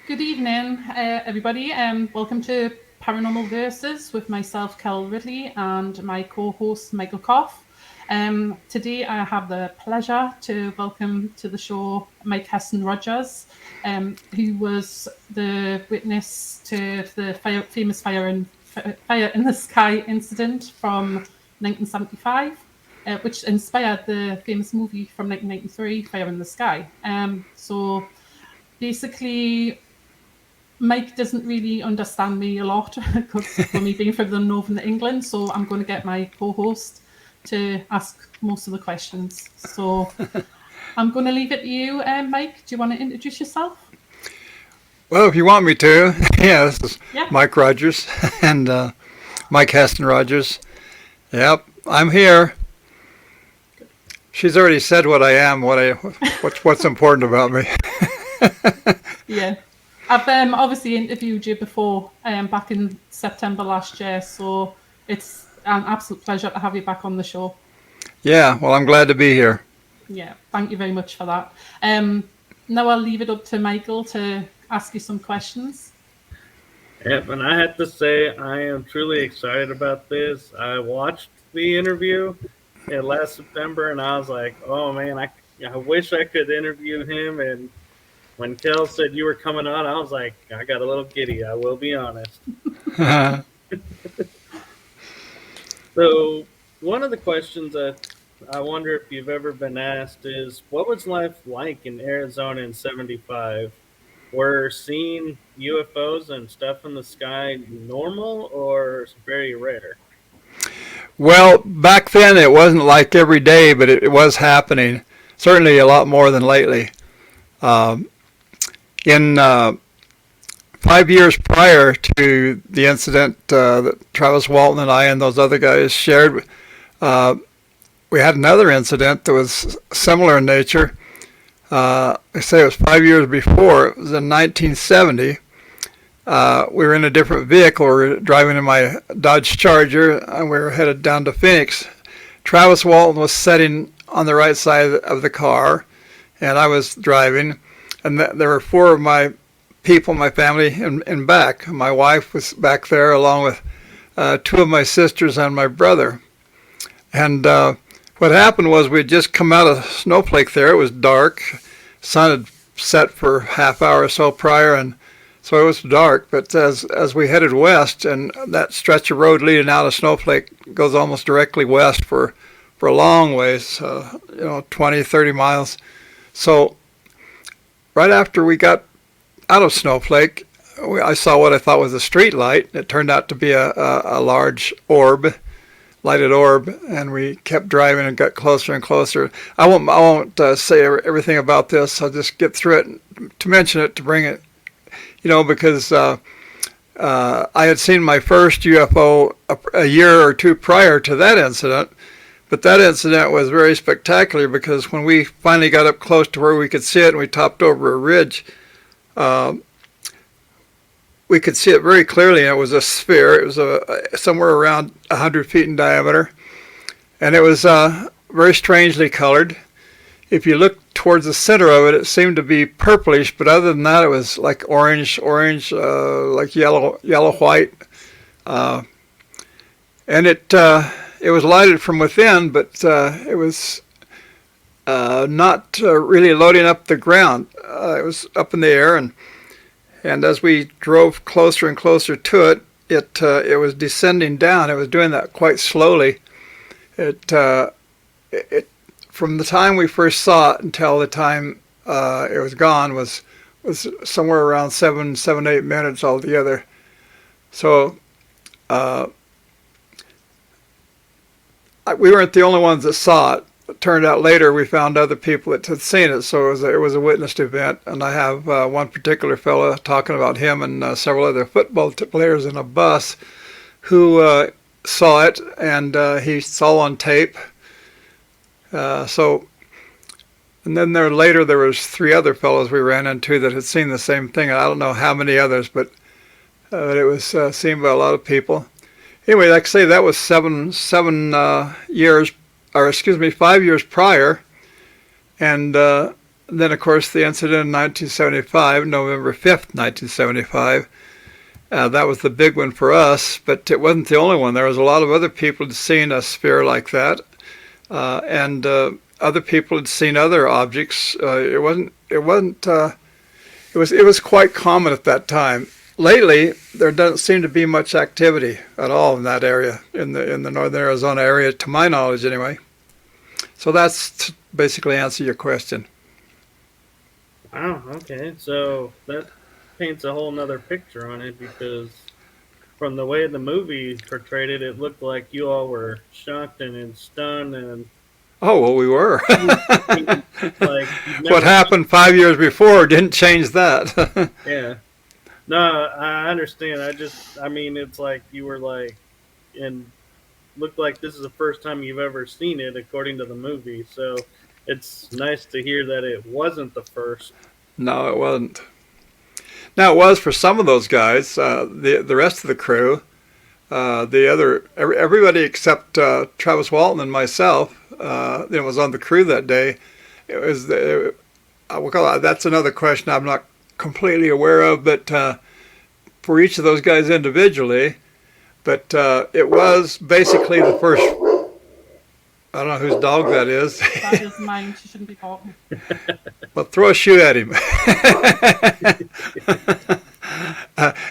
Good evening, everybody, and welcome to Paranormal Verses with myself, Kell Ridley, and my co-host, Michael Koff. Today, I have the pleasure to welcome to the show Mike Heston-Rogers, who was the witness to the famous fire in the sky incident from 1975. Which inspired the famous movie from 1993, Fire in the Sky. So basically, Mike doesn't really understand me a lot because for me being from the northern England, so I'm going to get my co-host to ask most of the questions. So I'm going to leave it to you, Mike. Do you want to introduce yourself? Well, if you want me to, yeah, this is Yeah. Mike Rogers and Mike Heston-Rogers. Yep, I'm here. She's already said what I am, what's important about me. Yeah. I've obviously interviewed you before back in September last year, so it's an absolute pleasure to have you back on the show. Yeah, well, I'm glad to be here. Yeah, thank you very much for that. Now I'll leave it up to Michael to ask you some questions. Yep, and I have to say, I am truly excited about this. I watched the interview last September, and I was like, "Oh man, I wish I could interview him." And when Kel said you were coming on, I was like, I got a little giddy. I will be honest. So, one of the questions that I wonder if you've ever been asked is, what was life like in Arizona in '75? Were seeing UFOs and stuff in the sky normal or very rare? Well, back then it wasn't like every day, but it was happening. Certainly a lot more than lately. Um, in 5 years prior to the incident that Travis Walton and I and those other guys shared, uh, we had another incident that was similar in nature. I say it was 5 years before. It was in 1970. We were in a different vehicle. We were driving in my Dodge Charger, and we were headed down to Phoenix. Travis Walton was sitting on the right side of the car, and I was driving. And there were four of my people, my family, in back. My wife was back there, along with two of my sisters and my brother. And what happened was we had just come out of Snowflake there. It was dark. Sun had set for half hour or so prior, and so it was dark. But as we headed west, and that stretch of road leading out of Snowflake goes almost directly west for a long ways, 20, 30 miles. So right after we got out of Snowflake, I saw what I thought was a street light. It turned out to be a large lighted orb, and we kept driving and got closer and closer. I won't say everything about this. I'll just get through it to mention it, to bring it, because I had seen my first UFO a year or two prior to that incident. But that incident was very spectacular because when we finally got up close to where we could see it and we topped over a ridge, we could see it very clearly. And it was a sphere. It was somewhere around 100 feet in diameter. And it was very strangely colored. If you looked towards the center of it, it seemed to be purplish. But other than that, it was like orange, like yellow, white. And it was lighted from within, but it was not really loading up the ground. It was up in the air, and as we drove closer and closer to it, it was descending down. It was doing that quite slowly. It from the time we first saw it until the time it was gone was somewhere around 8 minutes altogether. So. We weren't the only ones that saw it. It turned out later we found other people that had seen it, so it was a witnessed event. And I have one particular fellow talking about him and several other football players in a bus who saw it, and he saw on tape. And then later there was three other fellows we ran into that had seen the same thing. I don't know how many others, but it was seen by a lot of people. Anyway, like I say, that was 5 years prior, and then, of course, the incident in 1975, November 5th, 1975. That was the big one for us, but it wasn't the only one. There was a lot of other people who'd seen a sphere like that, and other people had seen other objects. It wasn't. It wasn't. It was quite common at that time. Lately, there doesn't seem to be much activity at all in that area, in the northern Arizona area, to my knowledge, anyway. So that's to basically answer your question. Wow. Okay. So that paints a whole nother picture on it because from the way the movie portrayed it, it looked like you all were shocked and stunned and Oh, well, we were. like you've What never. happened 5 years before didn't change that. Yeah. No, I understand. I mean, it's like you were like, and looked like this is the first time you've ever seen it, according to the movie. So it's nice to hear that it wasn't the first. No, it wasn't. Now, it was for some of those guys. The rest of the crew, everybody except Travis Walton and myself, that was on the crew that day. It was that's another question I'm not completely aware of, but for each of those guys individually. But it was basically the first. I don't know whose dog that is. That is mine. She shouldn't be talking. Well, throw a shoe at him.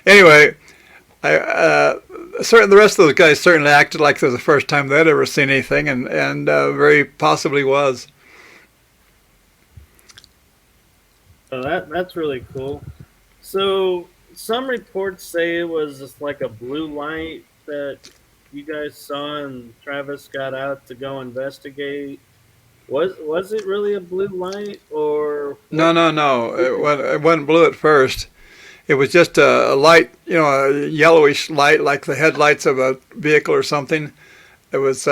Anyway, the rest of those guys certainly acted like it was the first time they'd ever seen anything, and very possibly was. So that's really cool. So some reports say it was just like a blue light that you guys saw, and Travis got out to go investigate. Was it really a blue light, or No, what? no, no. It wasn't blue at first. It was just a light, a yellowish light like the headlights of a vehicle or something. It was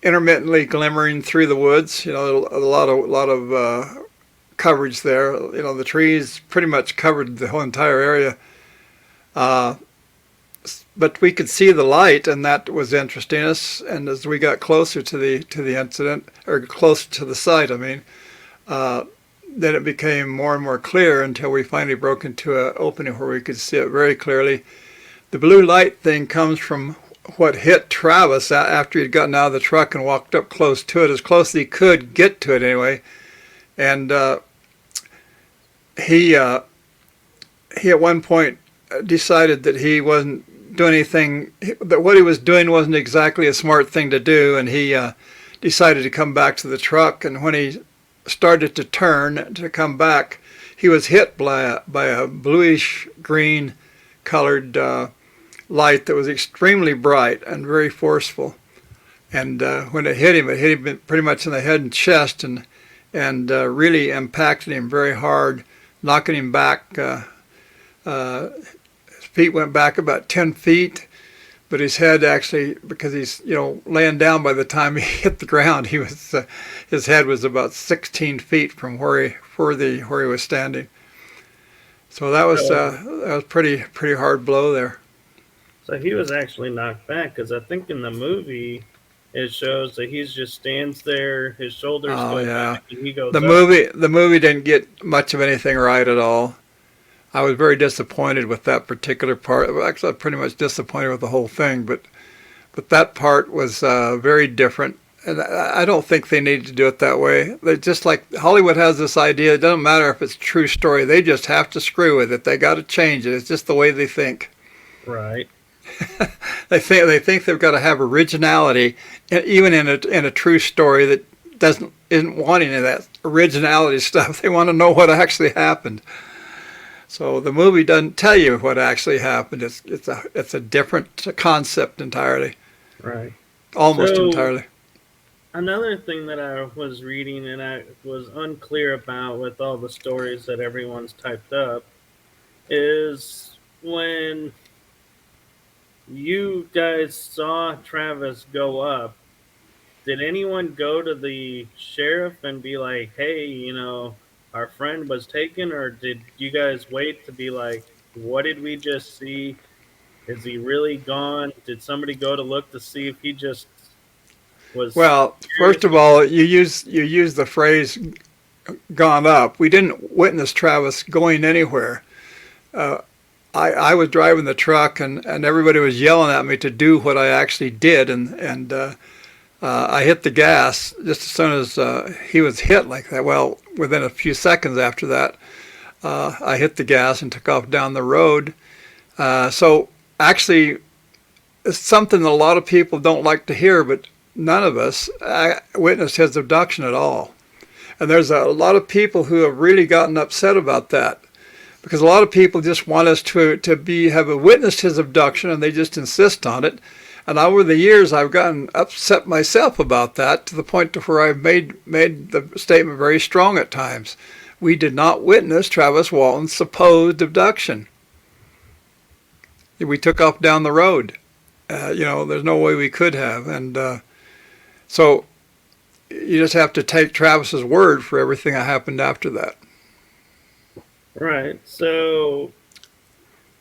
intermittently glimmering through the woods. A lot of coverage there. The trees pretty much covered the whole entire area. Uh, but we could see the light, and that was interesting us. And as we got closer to the incident, or closer to the site, I mean, uh, then it became more and more clear until we finally broke into an opening where we could see it very clearly. The blue light thing comes from what hit Travis after he'd gotten out of the truck and walked up close to it, as close as he could get to it anyway. And he at one point decided that he wasn't doing anything, that what he was doing wasn't exactly a smart thing to do, and he decided to come back to the truck. And when he started to turn to come back, he was hit by a bluish green colored light that was extremely bright and very forceful. And when it hit him pretty much in the head and chest, and really impacted him very hard, knocking him back. His feet went back about 10 feet, but his head actually, because he's laying down by the time he hit the ground, his head was about 16 feet from where he was standing. So that was pretty hard blow there. So he was actually knocked back because I think in the movie it shows that he's just stands there, his shoulders Oh go yeah, back, and he goes the up. movie didn't get much of anything right at all. I was very disappointed with that particular part. Well, actually, I'm pretty much disappointed with the whole thing, but that part was very different, and I don't think they needed to do it that way. They just, like Hollywood has this idea. It doesn't matter if it's a true story; they just have to screw with it. They got to change it. It's just the way they think. Right. They think they've got to have originality, even in a true story that isn't wanting any of that originality stuff. They want to know what actually happened. So the movie doesn't tell you what actually happened. It's a different concept entirely, Right. almost So entirely. another thing that I was reading and I was unclear about with all the stories that everyone's typed up is when you guys saw Travis go up, did anyone go to the sheriff and be like, hey, our friend was taken? Or did you guys wait to be like, what did we just see? Is he really gone? Did somebody go to look to see if he just was Well, curious? first of all, you use the phrase gone up. We didn't witness Travis going anywhere. I was driving the truck, and everybody was yelling at me to do what I actually did, and I hit the gas just as soon as he was hit like that. Well, within a few seconds after that, I hit the gas and took off down the road. So actually, it's something that a lot of people don't like to hear, but none of us witnessed his abduction at all. And there's a lot of people who have really gotten upset about that, because a lot of people just want us to have witnessed his abduction, and they just insist on it. And over the years, I've gotten upset myself about that, to the point to where I've made the statement very strong at times. We did not witness Travis Walton's supposed abduction. We took off down the road. There's no way we could have. And so you just have to take Travis's word for everything that happened after that. Right. So.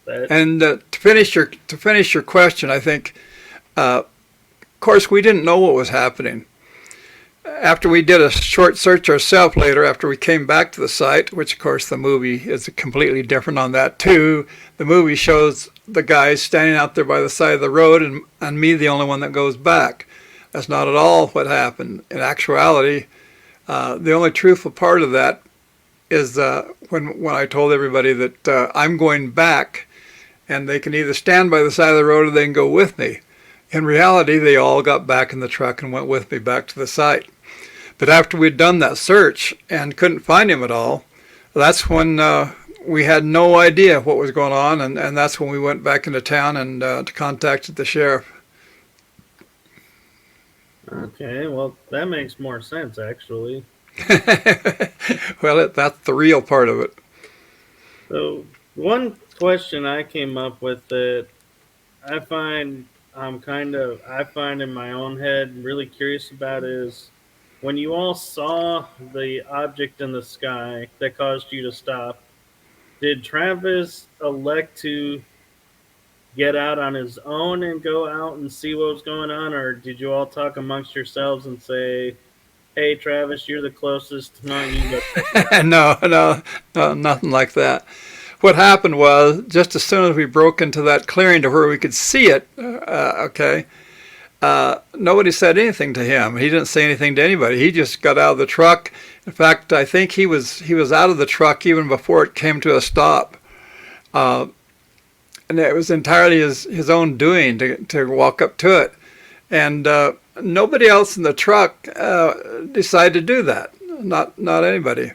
And to finish your question, I think, of course, we didn't know what was happening. After we did a short search ourselves later, after we came back to the site, which of course the movie is completely different on that too. The movie shows the guys standing out there by the side of the road, and me the only one that goes back. That's not at all what happened. In actuality, the only truthful part of that is when I told everybody that I'm going back, and they can either stand by the side of the road or they can go with me. In reality, they all got back in the truck and went with me back to the site. But after we'd done that search and couldn't find him at all, that's when we had no idea what was going on, and that's when we went back into town and contacted the sheriff. Okay, well, that makes more sense, actually. Well, that's the real part of it. So, one question I came up with that I find in my own head really curious about is, when you all saw the object in the sky that caused you to stop, did Travis elect to get out on his own and go out and see what was going on, or did you all talk amongst yourselves and say, "Hey, Travis, you're the closest. No, you go check it out"? No, nothing like that. What happened was, just as soon as we broke into that clearing to where we could see it, nobody said anything to him. He didn't say anything to anybody. He just got out of the truck. In fact, I think he was out of the truck even before it came to a stop. And it was entirely his own doing to walk up to it. And nobody else in the truck decided to do that. Not anybody.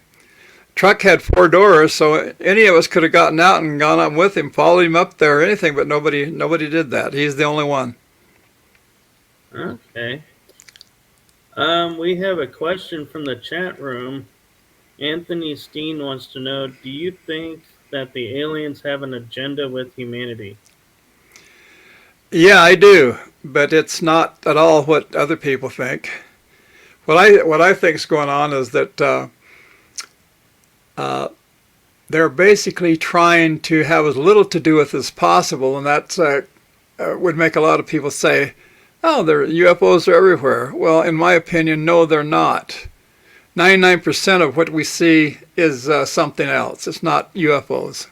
Truck had 4 doors, so any of us could have gotten out and gone up with him, followed him up there or anything, but nobody did that. He's the only one. Okay. We have a question from the chat room. Anthony Steen wants to know, do you think that the aliens have an agenda with humanity? Yeah, I do, but it's not at all what other people think. What I think is going on is that they're basically trying to have as little to do with as possible, and that would make a lot of people say, "Oh, UFOs are everywhere." Well, in my opinion, no, they're not. 99% of what we see is something else. It's not UFOs.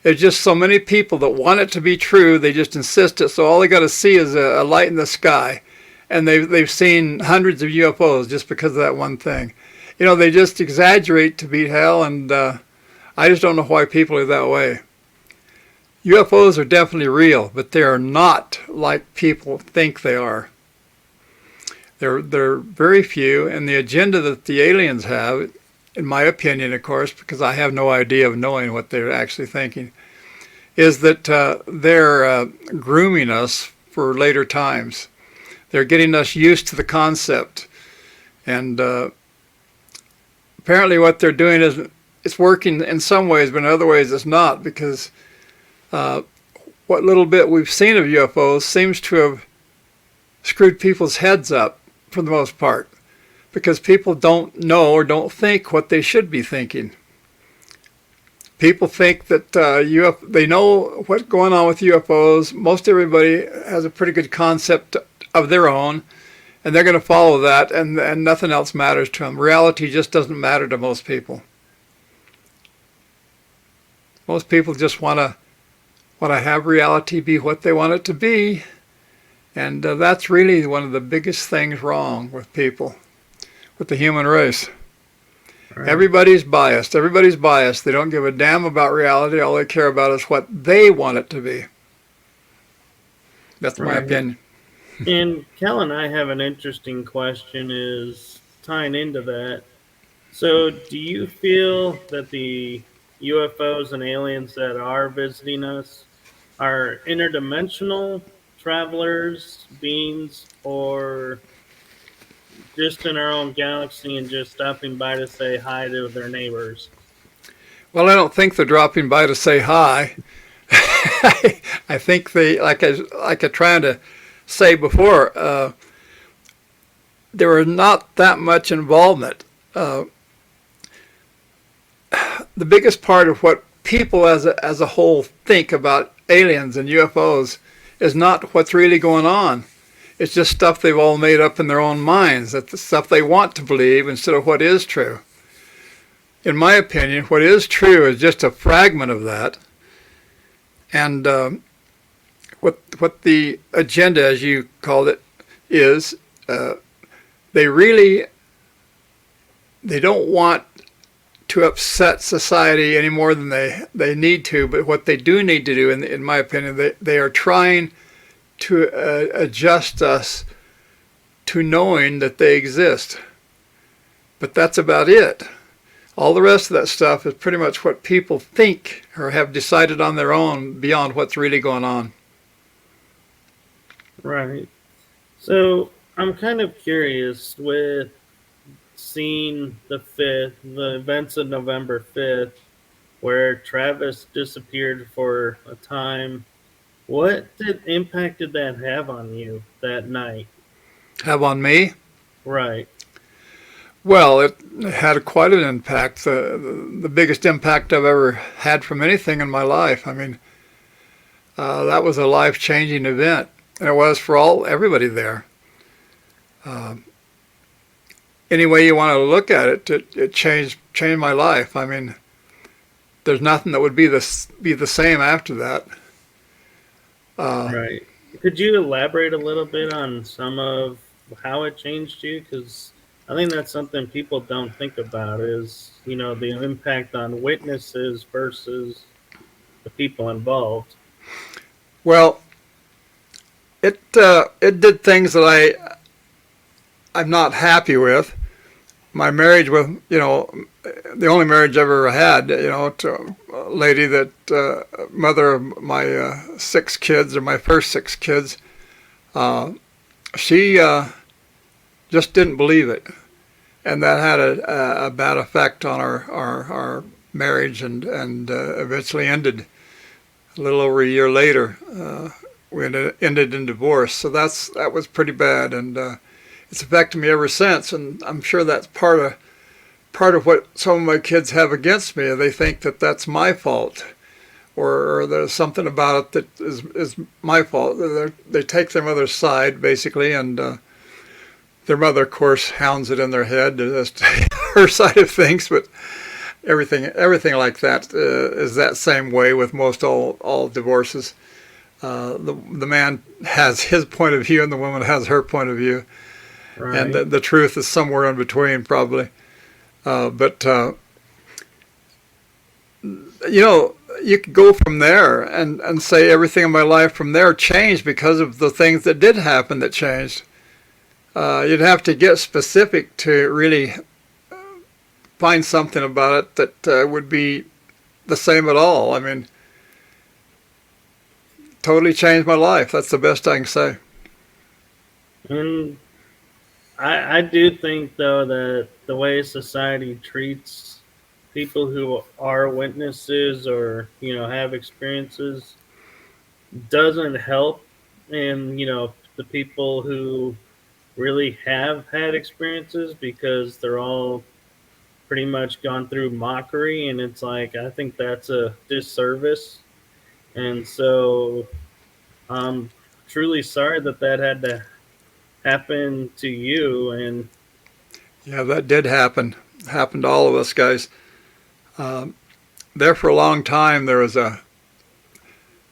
There's just so many people that want it to be true. They just insist it. So all they got to see is a light in the sky, and they've seen hundreds of UFOs just because of that one thing. They just exaggerate to beat hell, and I just don't know why people are that way. UFOs are definitely real, but they are not like people think they are. They're very few, and the agenda that the aliens have, in my opinion, of course, because I have no idea of knowing what they're actually thinking, is that they're grooming us for later times. They're getting us used to the concept, and apparently what they're doing is it's working in some ways, but in other ways it's not, because what little bit we've seen of UFOs seems to have screwed people's heads up for the most part, because people don't know or don't think what they should be thinking. People think that they know what's going on with UFOs. Most everybody has a pretty good concept of their own, and they're going to follow that, and nothing else matters to them. Reality just doesn't matter to most people. Most people just want to have reality be what they want it to be, and that's really one of the biggest things wrong with people, with the human race. Right. Everybody's biased. Everybody's biased. They don't give a damn about reality. All they care about is what they want it to be. That's my opinion. And Kel and I have an interesting question is tying into that. So, do you feel that the UFOs and aliens that are visiting us are interdimensional travelers, beings, or just in our own galaxy and just stopping by to say hi to their neighbors? Well, I don't think they're dropping by to say hi. I think they, like I trying to say before, there was not that much involvement. The biggest part of what people as a whole think about aliens and UFOs is not what's really going on. It's just stuff they've all made up in their own minds. That's the stuff they want to believe instead of what is true. In my opinion, what is true is just a fragment of that. And what the agenda, as you called it, is they don't want to upset society any more than they need to. But what they do need to do, in my opinion, they are trying to adjust us to knowing that they exist. But that's about it. All the rest of that stuff is pretty much what people think or have decided on their own beyond what's really going on. Right. So I'm kind of curious with seeing the events of November 5th, where Travis disappeared for a time. What impact did that have on you that night? Have on me? Right. Well, it had quite an impact. The biggest impact I've ever had from anything in my life. I mean, that was a life-changing event, and it was for everybody there. Any way you want to look at it, it changed my life. I mean, there's nothing that would be the same after that. Right. Could you elaborate a little bit on some of how it changed you? Because I think that's something people don't think about is, the impact on witnesses versus the people involved. Well, it did things that I'm not happy with. My marriage with, the only marriage I ever had, to a lady that, mother of my 6 kids, or my first 6 kids, she just didn't believe it. And that had a bad effect on our marriage, and eventually ended a little over a year later. We ended in divorce. So that was pretty bad, and it's affected me ever since. And I'm sure that's part of what some of my kids have against me. They think that that's my fault, or there's something about it that is my fault. They take their mother's side, basically, and their mother, of course, hounds it in their head as to her side of things. But everything like that is that same way with most all divorces. The man has his point of view, and the woman has her point of view. Right. And the truth is somewhere in between, probably. But you could go from there and say everything in my life from there changed because of the things that did happen that changed. You'd have to get specific to really find something about it that would be the same at all. I mean, totally changed my life. That's the best I can say. And I do think, though, that the way society treats people who are witnesses or, have experiences doesn't help in, the people who really have had experiences, because they're all pretty much gone through mockery, and it's like, I think that's a disservice. And so I'm truly sorry that had to happen to you. And Yeah, that did happen. Happened to all of us guys. There for a long time, there was a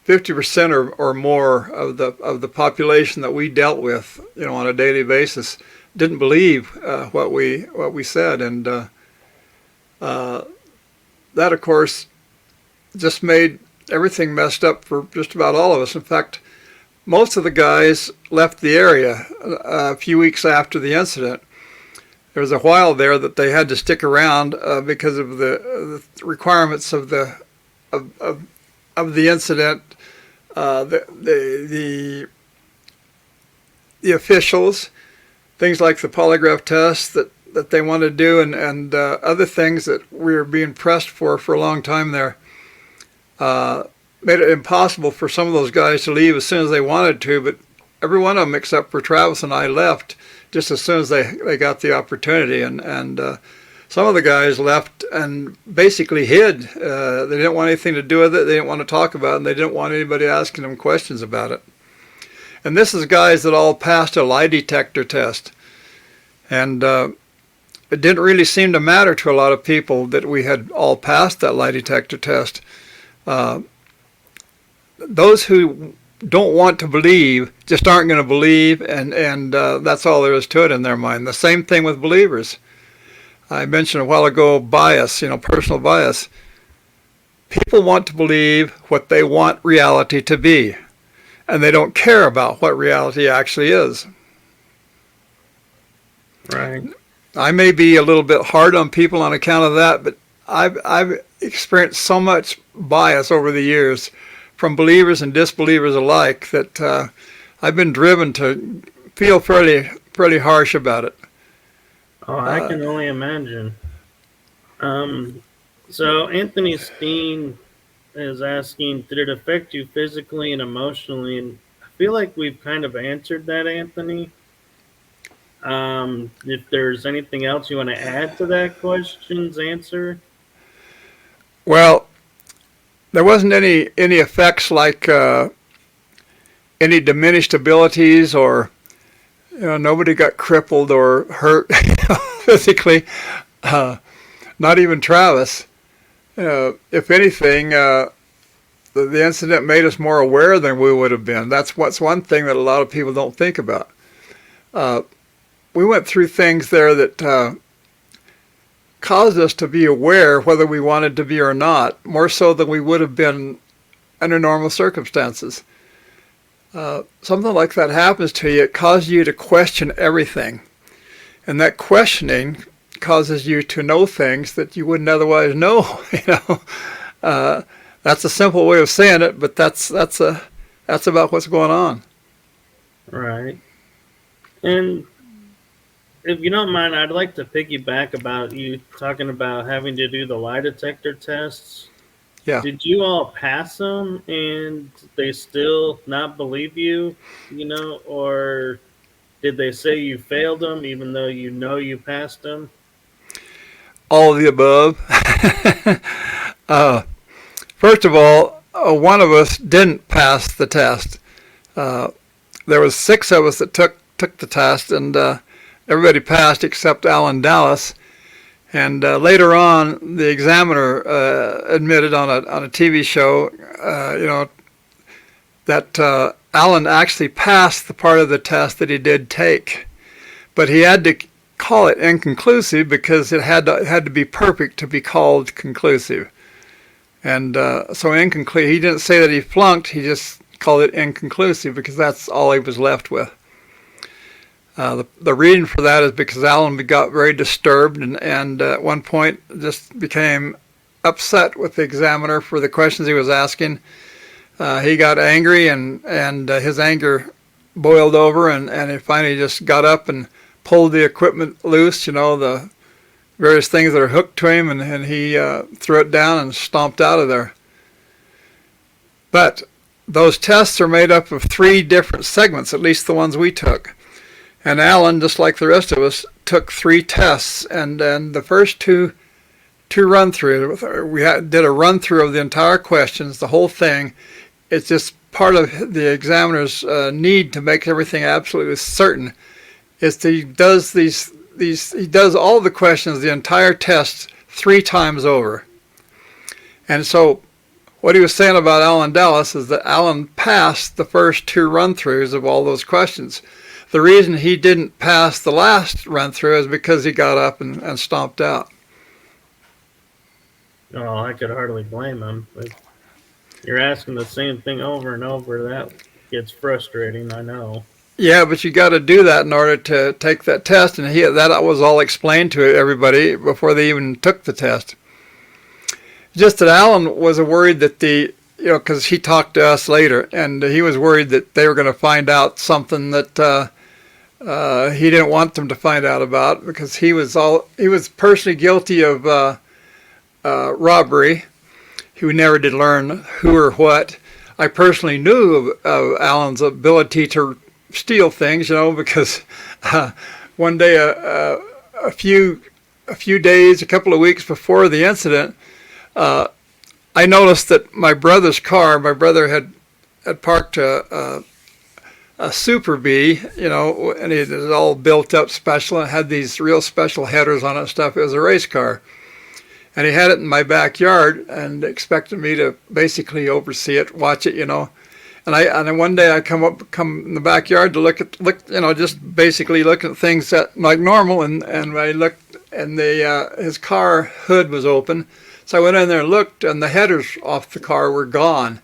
50% or more of the population that we dealt with, on a daily basis, didn't believe what we said, and that, of course, just made everything messed up for just about all of us. In fact, most of the guys left the area a few weeks after the incident. There was a while there that they had to stick around because of the requirements of the incident. The officials, things like the polygraph test that they wanted to do, and other things that we were being pressed for a long time there, made it impossible for some of those guys to leave as soon as they wanted to. But every one of them except for Travis and I left just as soon as they got the opportunity, and some of the guys left and basically hid. They didn't want anything to do with it. They didn't want to talk about it, and they didn't want anybody asking them questions about it. And this is guys that all passed a lie detector test. And it didn't really seem to matter to a lot of people that we had all passed that lie detector test. Those who don't want to believe just aren't going to believe, and that's all there is to it in their mind. The same thing with believers. I mentioned a while ago bias, personal bias. People want to believe what they want reality to be, and they don't care about what reality actually is. right. I may be a little bit hard on people on account of that, but I've experienced so much bias over the years from believers and disbelievers alike that I've been driven to feel fairly harsh about it. Oh, I can only imagine. So Anthony Steen is asking, did it affect you physically and emotionally? And I feel like we've kind of answered that, Anthony. If there's anything else you want to add to that question's answer. Well, there wasn't any effects like any diminished abilities, or nobody got crippled or hurt physically. Not even Travis. If anything, the incident made us more aware than we would have been. That's one thing that a lot of people don't think about. We went through things there that caused us to be aware whether we wanted to be or not, more so than we would have been under normal circumstances. Something like that happens to you, it causes you to question everything. And that questioning causes you to know things that you wouldn't otherwise know. That's a simple way of saying it, but that's about what's going on. Right. And if you don't mind, I'd like to piggyback about you talking about having to do the lie detector tests. Yeah. Did you all pass them and they still not believe you, or did they say you failed them even though you passed them? All of the above. First of all, one of us didn't pass the test. There was 6 of us that took the test, and everybody passed except Alan Dallas. And later on, the examiner admitted on a TV show, that Alan actually passed the part of the test that he did take, but he had to call it inconclusive because it had to be perfect to be called conclusive. And so incomplete. He didn't say that he flunked. He just called it inconclusive because that's all he was left with. The reason for that is because Alan got very disturbed and at one point just became upset with the examiner for the questions he was asking. He got angry and his anger boiled over and he finally just got up and pulled the equipment loose, the various things that are hooked to him, and he threw it down and stomped out of there. But those tests are made up of 3 different segments, at least the ones we took. And Alan, just like the rest of us, took 3 tests, and then the first two run-through, did a run-through of the entire questions, the whole thing. It's just part of the examiner's need to make everything absolutely certain. is that he does all the questions, the entire test 3 times over. And so what he was saying about Alan Dallas is that Alan passed the first 2 run-throughs of all those questions. The reason he didn't pass the last run-through is because he got up and stomped out. Oh, I could hardly blame him. If you're asking the same thing over and over, that gets frustrating, I know. Yeah, but you got to do that in order to take that test, and that was all explained to everybody before they even took the test. Just that Alan was worried that because he talked to us later, and he was worried that they were going to find out something that he didn't want them to find out about, because he was personally guilty of robbery. He never did learn who or what. I personally knew of Alan's ability to steal things, because one day, a few days, a couple of weeks before the incident, I noticed that my brother had parked a Super Bee, and it was all built up special and had these real special headers on it and stuff. It was a race car. And he had it in my backyard and expected me to basically oversee it, watch it, And then one day I come in the backyard to look, just basically look at things that like normal, and I looked, and his car hood was open, so I went in there and looked, and the headers off the car were gone,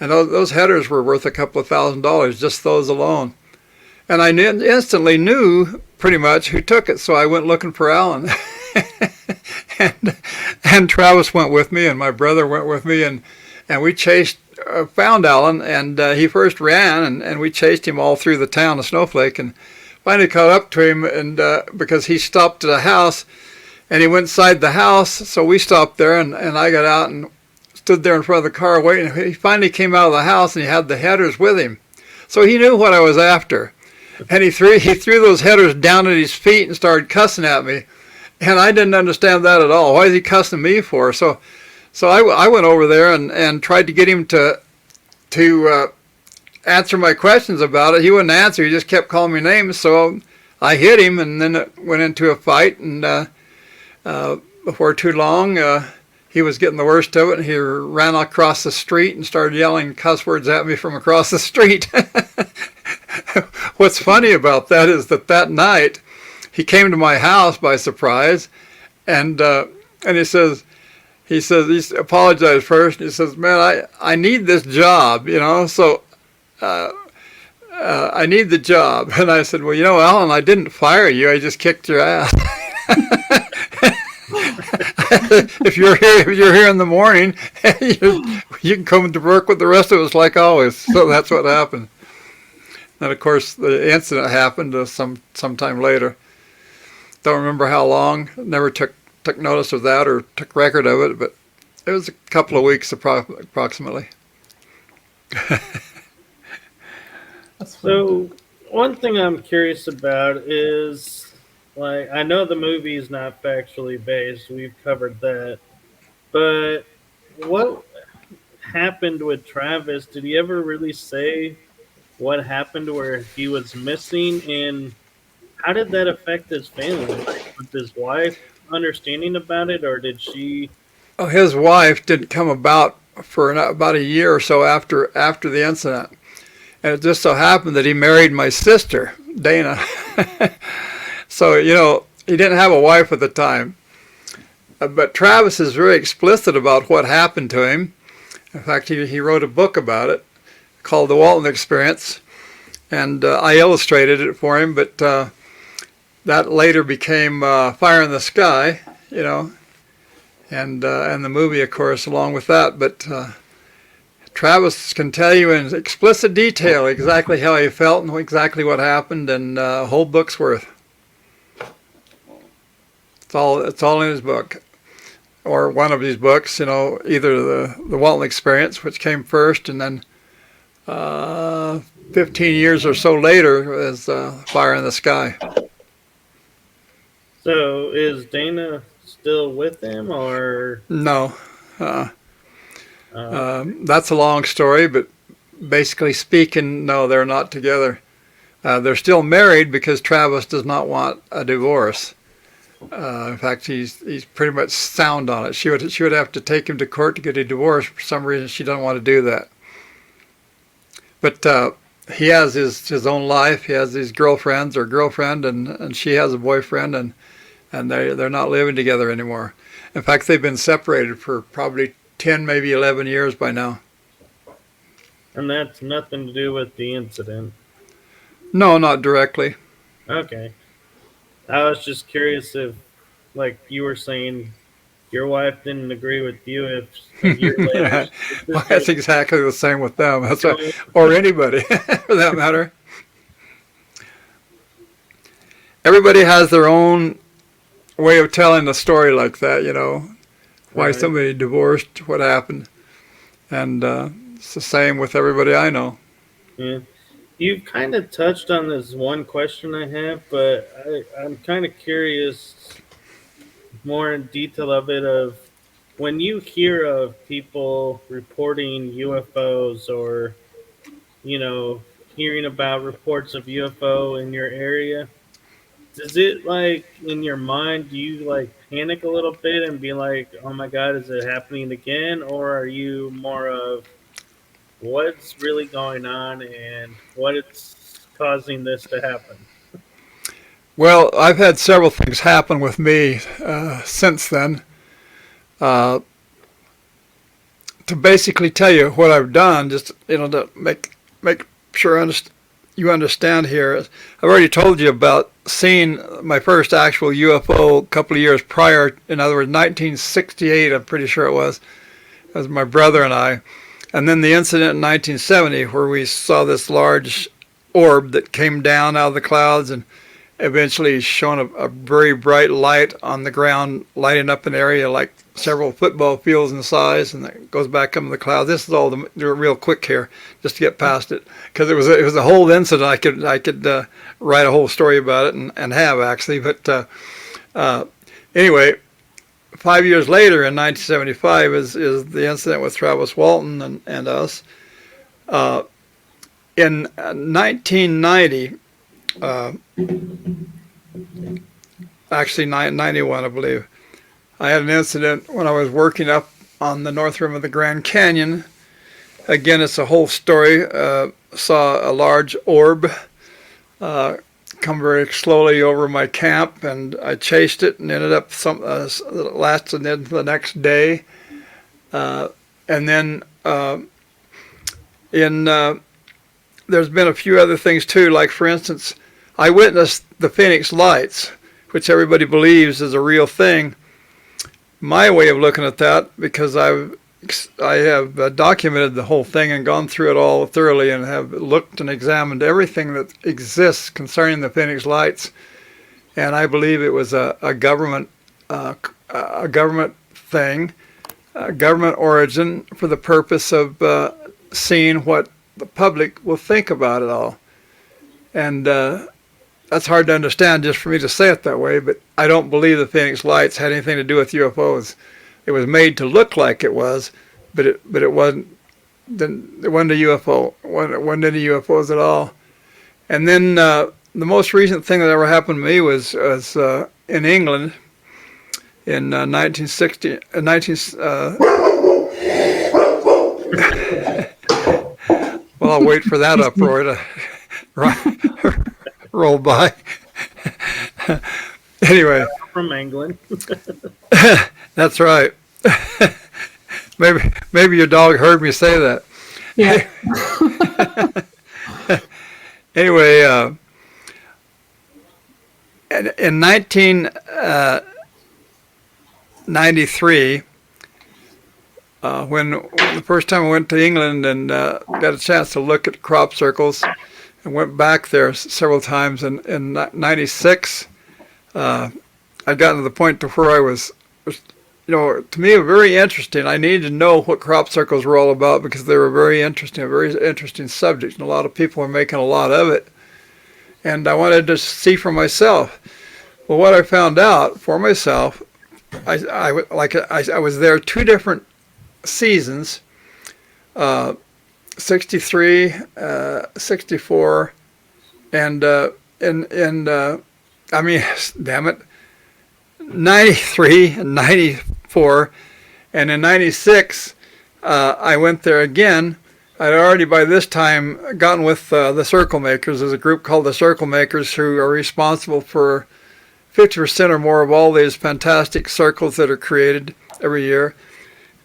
and those headers were worth a couple of $1,000, just those alone, and I instantly knew pretty much who took it, so I went looking for Alan, and Travis went with me, and my brother went with me, and we found Alan, and he first ran, and we chased him all through the town of Snowflake, and finally caught up to him, and because he stopped at a house, and he went inside the house, so we stopped there, and I got out and stood there in front of the car waiting. He finally came out of the house, and he had the headers with him, so he knew what I was after, and he threw those headers down at his feet and started cussing at me, and I didn't understand that at all. Why is he cussing me for? So I went over there and tried to get him to answer my questions about it. He wouldn't answer. He just kept calling me names. So I hit him, and then it went into a fight. And before too long, he was getting the worst of it. And he ran across the street and started yelling cuss words at me from across the street. What's funny about that is that night he came to my house by surprise, and he says. He apologized first. He says, "Man, I need this job, so I need the job." And I said, "Well, Alan, I didn't fire you. I just kicked your ass. If you're here in the morning, you can come to work with the rest of us like always." So that's what happened. And of course, the incident happened sometime later. Don't remember how long. Never took notice of that or took record of it, but it was a couple of weeks approximately. So one thing I'm curious about is, like, I know the movie is not factually based, we've covered that, but what happened with Travis? Did he ever really say what happened where he was missing, and how did that affect his family? Like, was his wife understanding about it, or did she? Oh, his wife didn't come about for about a year or so after the incident, and it just so happened that he married my sister, Dana. So he didn't have a wife at the time, but Travis is very explicit about what happened to him. In fact, he wrote a book about it called The Walton Experience, and I illustrated it for him, but that later became Fire in the Sky, and the movie, of course, along with that. But Travis can tell you in explicit detail exactly how he felt and exactly what happened, and a whole book's worth. It's all in his book, or one of his books. Either the Walton Experience, which came first, and then 15 years or so later is Fire in the Sky. So is Dana still with him, or no? That's a long story, but basically speaking, no, they're not together. They're still married because Travis does not want a divorce. In fact, he's pretty much sound on it. She would have to take him to court to get a divorce. For some reason, she doesn't want to do that. But he has his own life. He has these girlfriends or girlfriend, and she has a boyfriend, and they're not living together anymore. In fact, they've been separated for probably 10, maybe 11 years by now. And that's nothing to do with the incident. No, not directly. Okay. I was just curious if, like you were saying, your wife didn't agree with you if a year later. Well, that's exactly the same with them. That's right. Or anybody, for that matter. Everybody has their own way of telling a story like that, you know, why somebody divorced, what happened. And it's the same with everybody I know. Yeah. You've kind of touched on this one question I have, but I'm kind of curious more in detail of it, of when you hear of people reporting UFOs or, you know, hearing about reports of UFO in your area, does it, like, in your mind, do you, like, panic a little bit and be like, oh my God, is it happening again? Or are you more of what's really going on and what it's causing this to happen? Well, I've had several things happen with me since then. To basically tell you what I've done, just, you know, to make sure you understand here. I've already told you about seeing my first actual UFO a couple of years prior. In other words, 1968, I'm pretty sure it was my brother and I. And then the incident in 1970 where we saw this large orb that came down out of the clouds and eventually shone a very bright light on the ground, lighting up an area like several football fields in size, and it goes back up in the clouds. This is all real quick here, just to get past it, because it was a whole incident. I could write a whole story about it and have actually, but anyway, 5 years later in 1975 is the incident with Travis Walton and us. In 1990. Actually 91, I believe. I had an incident when I was working up on the north rim of the Grand Canyon. Again, it's a whole story. Saw a large orb come very slowly over my camp, and I chased it and ended up lasted into the next day. And then there's been a few other things too, like for instance, I witnessed the Phoenix Lights, which everybody believes is a real thing. My way of looking at that, because I have documented the whole thing and gone through it all thoroughly and have looked and examined everything that exists concerning the Phoenix Lights, and I believe it was a government thing, a government origin for the purpose of seeing what the public will think about it all. And that's hard to understand just for me to say it that way, but I don't believe the Phoenix Lights had anything to do with UFOs. It was made to look like it was, but it wasn't. It wasn't a UFO. It wasn't any UFOs at all. And then the most recent thing that ever happened to me was in England in 1960. Well, I'll wait for that uproar to roll by. Anyway. From England. That's right. Maybe your dog heard me say that. Yeah. Anyway, in 1993, when the first time I went to England and got a chance to look at crop circles, and went back there several times. In 96, I'd gotten to the point to where I was, you know, to me, very interesting. I needed to know what crop circles were all about because they were very interesting, a very interesting subject, and a lot of people were making a lot of it. And I wanted to see for myself. Well, what I found out for myself, I was there 2 different seasons, 63, 64, And I mean, damn it, 93 and 94, and in 96, I went there again. I'd already by this time gotten with the Circle Makers. There's a group called the Circle Makers who are responsible for 50% or more of all these fantastic circles that are created every year.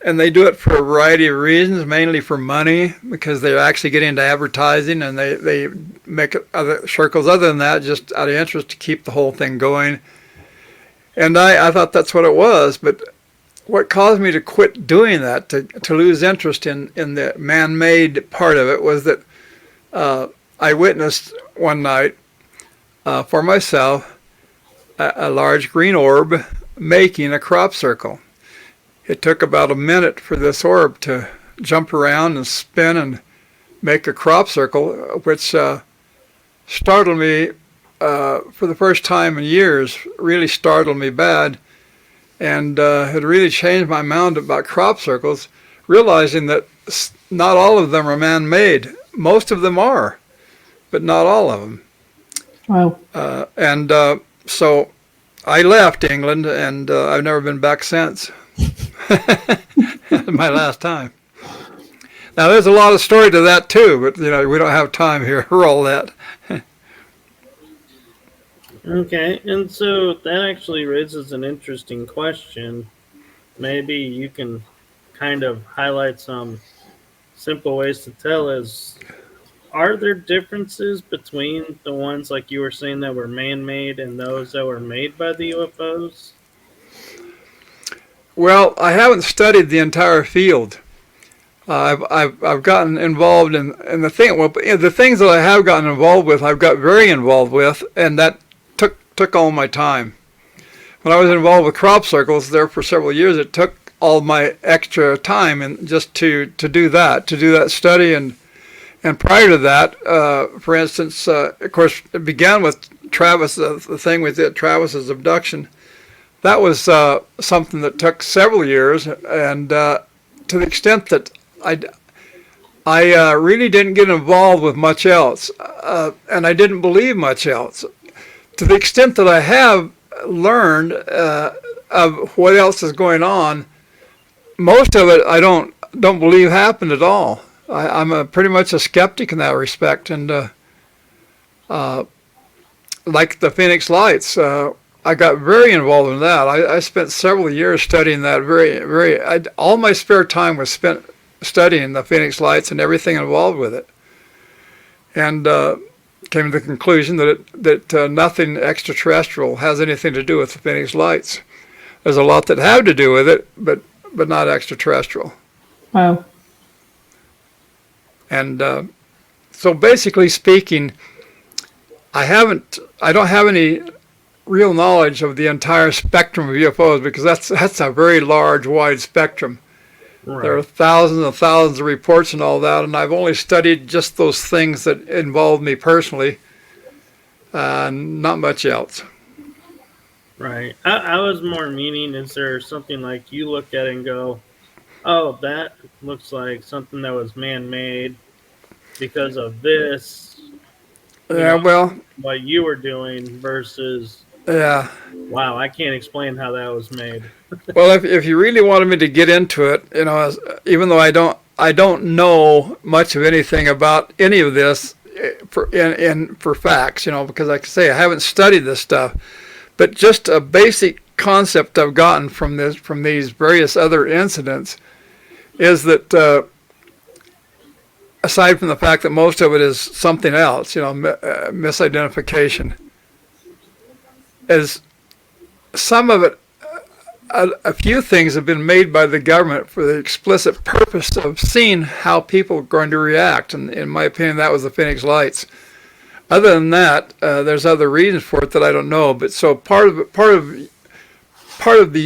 And they do it for a variety of reasons, mainly for money, because they're actually getting into advertising, and they make other circles other than that just out of interest to keep the whole thing going. And I thought that's what it was, but what caused me to quit doing that, to lose interest in the man-made part of it, was that I witnessed one night for myself a large green orb making a crop circle. It took about a minute for this orb to jump around and spin and make a crop circle, which startled me for the first time in years, really startled me bad, and had really changed my mind about crop circles, realizing that not all of them are man-made. Most of them are, but not all of them. Wow. So I left England, and I've never been back since. My last time. Now, there's a lot of story to that too, but we don't have time here for all that. Okay, and so that actually raises an interesting question. Maybe you can kind of highlight some simple ways to tell is, are there differences between the ones like you were saying that were man-made and those that were made by the UFOs? Well, I haven't studied the entire field. I've gotten involved in the thing. Well, the things that I have gotten involved with, I've got very involved with, and that took all my time. When I was involved with crop circles there for several years, it took all my extra time and just to do that study. And prior to that, for instance, of course, it began with Travis, the thing with Travis's abduction. That was something that took several years, and to the extent that I really didn't get involved with much else, and I didn't believe much else. To the extent that I have learned of what else is going on, most of it I don't believe happened at all. I'm pretty much a skeptic in that respect, and like the Phoenix Lights, I got very involved in that. I spent several years studying that. All my spare time was spent studying the Phoenix Lights and everything involved with it, and came to the conclusion that nothing extraterrestrial has anything to do with the Phoenix Lights. There's a lot that have to do with it, but not extraterrestrial. Wow. And so basically speaking, I don't have any real knowledge of the entire spectrum of UFOs, because that's a very large, wide spectrum. Right. There are thousands and thousands of reports and all that, and I've only studied just those things that involve me personally, not much else. Right. I was more meaning, is there something like you look at it and go, oh, that looks like something that was man-made because of this? Well, what you were doing versus, wow, I can't explain how that was made. Well, if you really wanted me to get into it, even though I don't know much of anything about any of this for facts, because like I say, I haven't studied this stuff, but just a basic concept I've gotten from these various other incidents is that aside from the fact that most of it is something else, misidentification, is some of it. A few things have been made by the government for the explicit purpose of seeing how people are going to react, and in my opinion, that was the Phoenix Lights. Other than that, there's other reasons for it that I don't know. But so part of the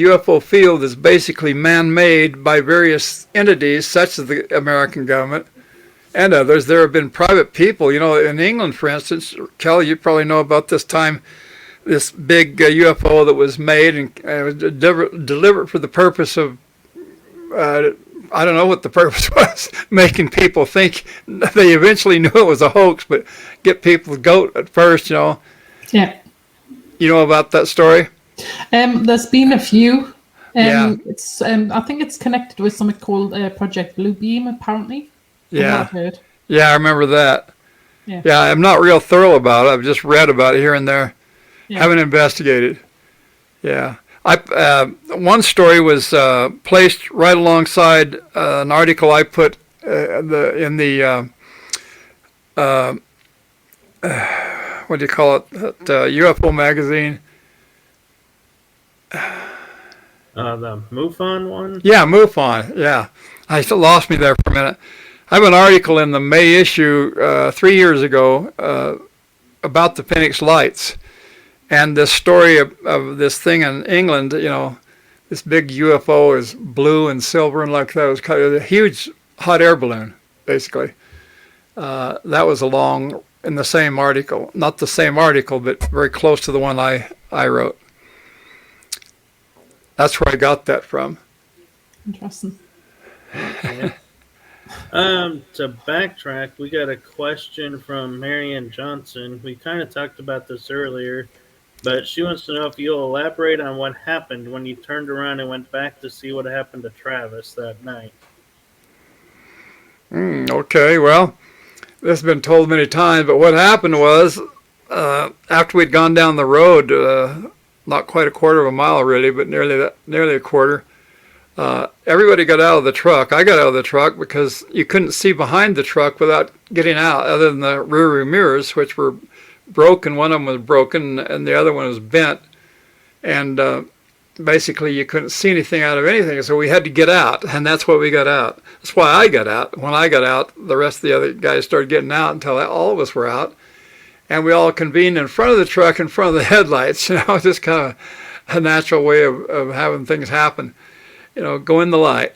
UFO field is basically man-made by various entities, such as the American government and others. There have been private people, in England, for instance. Kelly, you probably know about this time. This big UFO that was made and was delivered for the purpose of I don't know what the purpose was, making people think. They eventually knew it was a hoax, but get people to goat at first, Yeah. You know about that story? There's been a few. Yeah. It's I think it's connected with something called Project Bluebeam, apparently. From what Yeah. I've heard. Yeah, I remember that. Yeah. Yeah, I'm not real thorough about it. I've just read about it here and there. Yeah. Haven't investigated. Yeah. One story was placed right alongside an article I put in the what do you call it? UFO magazine. The MUFON one? Yeah, MUFON. Yeah. I still lost me there for a minute. I have an article in the May issue 3 years ago about the Phoenix Lights. And this story of this thing in England, this big UFO is blue and silver and like that. It was kind of a huge hot air balloon, basically. That was along in the same article. Not the same article, but very close to the one I wrote. That's where I got that from. Interesting. Okay. To backtrack, we got a question from Marianne Johnson. We kind of talked about this earlier, but she wants to know if you'll elaborate on what happened when you turned around and went back to see what happened to Travis that night. Okay, well, this has been told many times, but what happened was after we'd gone down the road, not quite a quarter of a mile really, but nearly a quarter, everybody got out of the truck. I got out of the truck because you couldn't see behind the truck without getting out, other than the rear view mirrors, which were broken. One of them was broken and the other one was bent. And basically you couldn't see anything out of anything. So we had to get out, and that's why we got out. That's why I got out. When I got out, the rest of the other guys started getting out until all of us were out. And we all convened in front of the truck, in front of the headlights. Just kind of a natural way of having things happen. Go in the light,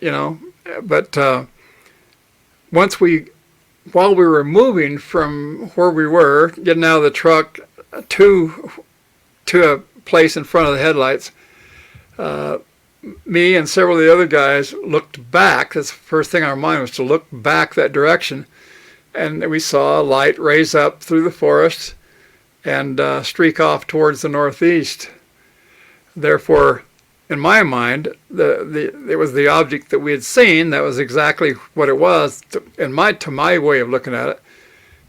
But while we were moving from where we were, getting out of the truck to a place in front of the headlights, me and several of the other guys looked back. That's the first thing on our mind, was to look back that direction. And we saw a light raise up through the forest and streak off towards the northeast. Therefore, in my mind, it was the object that we had seen. That was exactly what it was, to my way of looking at it.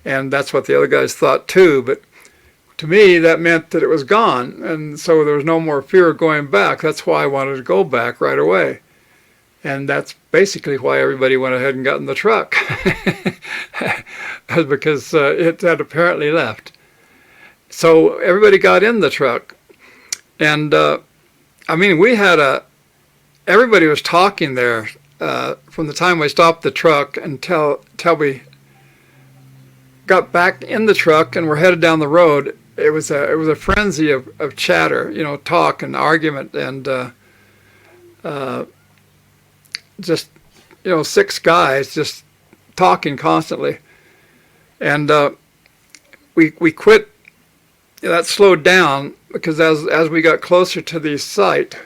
And that's what the other guys thought too. But to me, that meant that it was gone. And so there was no more fear of going back. That's why I wanted to go back right away. And that's basically why everybody went ahead and got in the truck. Because it had apparently left. So everybody got in the truck. And we had everybody was talking there from the time we stopped the truck until we got back in the truck and were headed down the road. It was a frenzy of chatter, talk and argument, and just six guys just talking constantly. And we quit. That slowed down because as we got closer to the site,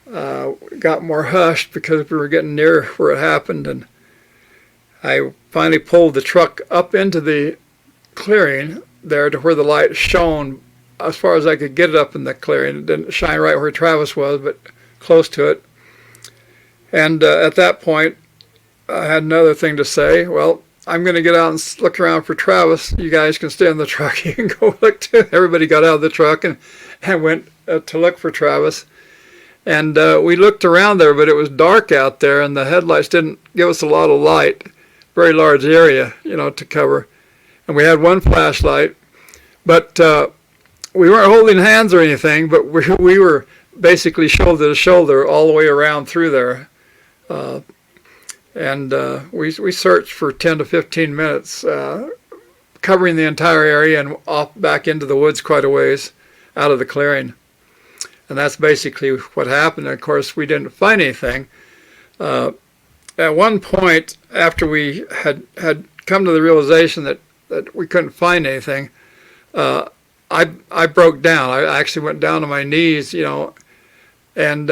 it got more hushed because we were getting near where it happened. And I finally pulled the truck up into the clearing there to where the light shone as far as I could get it up in the clearing. It didn't shine right where Travis was, but close to it. And at that point, I had another thing to say. Well, I'm going to get out and look around for Travis. You guys can stay in the truck. You can go look too. Everybody got out of the truck and went to look for Travis. And we looked around there, but it was dark out there, and the headlights didn't give us a lot of light. Very large area, to cover. And we had one flashlight, but we weren't holding hands or anything, but we were basically shoulder to shoulder all the way around through there. And we searched for 10 to 15 minutes, covering the entire area and off back into the woods quite a ways out of the clearing. And that's basically what happened. Of course, we didn't find anything. At one point, after we had come to the realization that we couldn't find anything, I broke down. I actually went down to my knees, and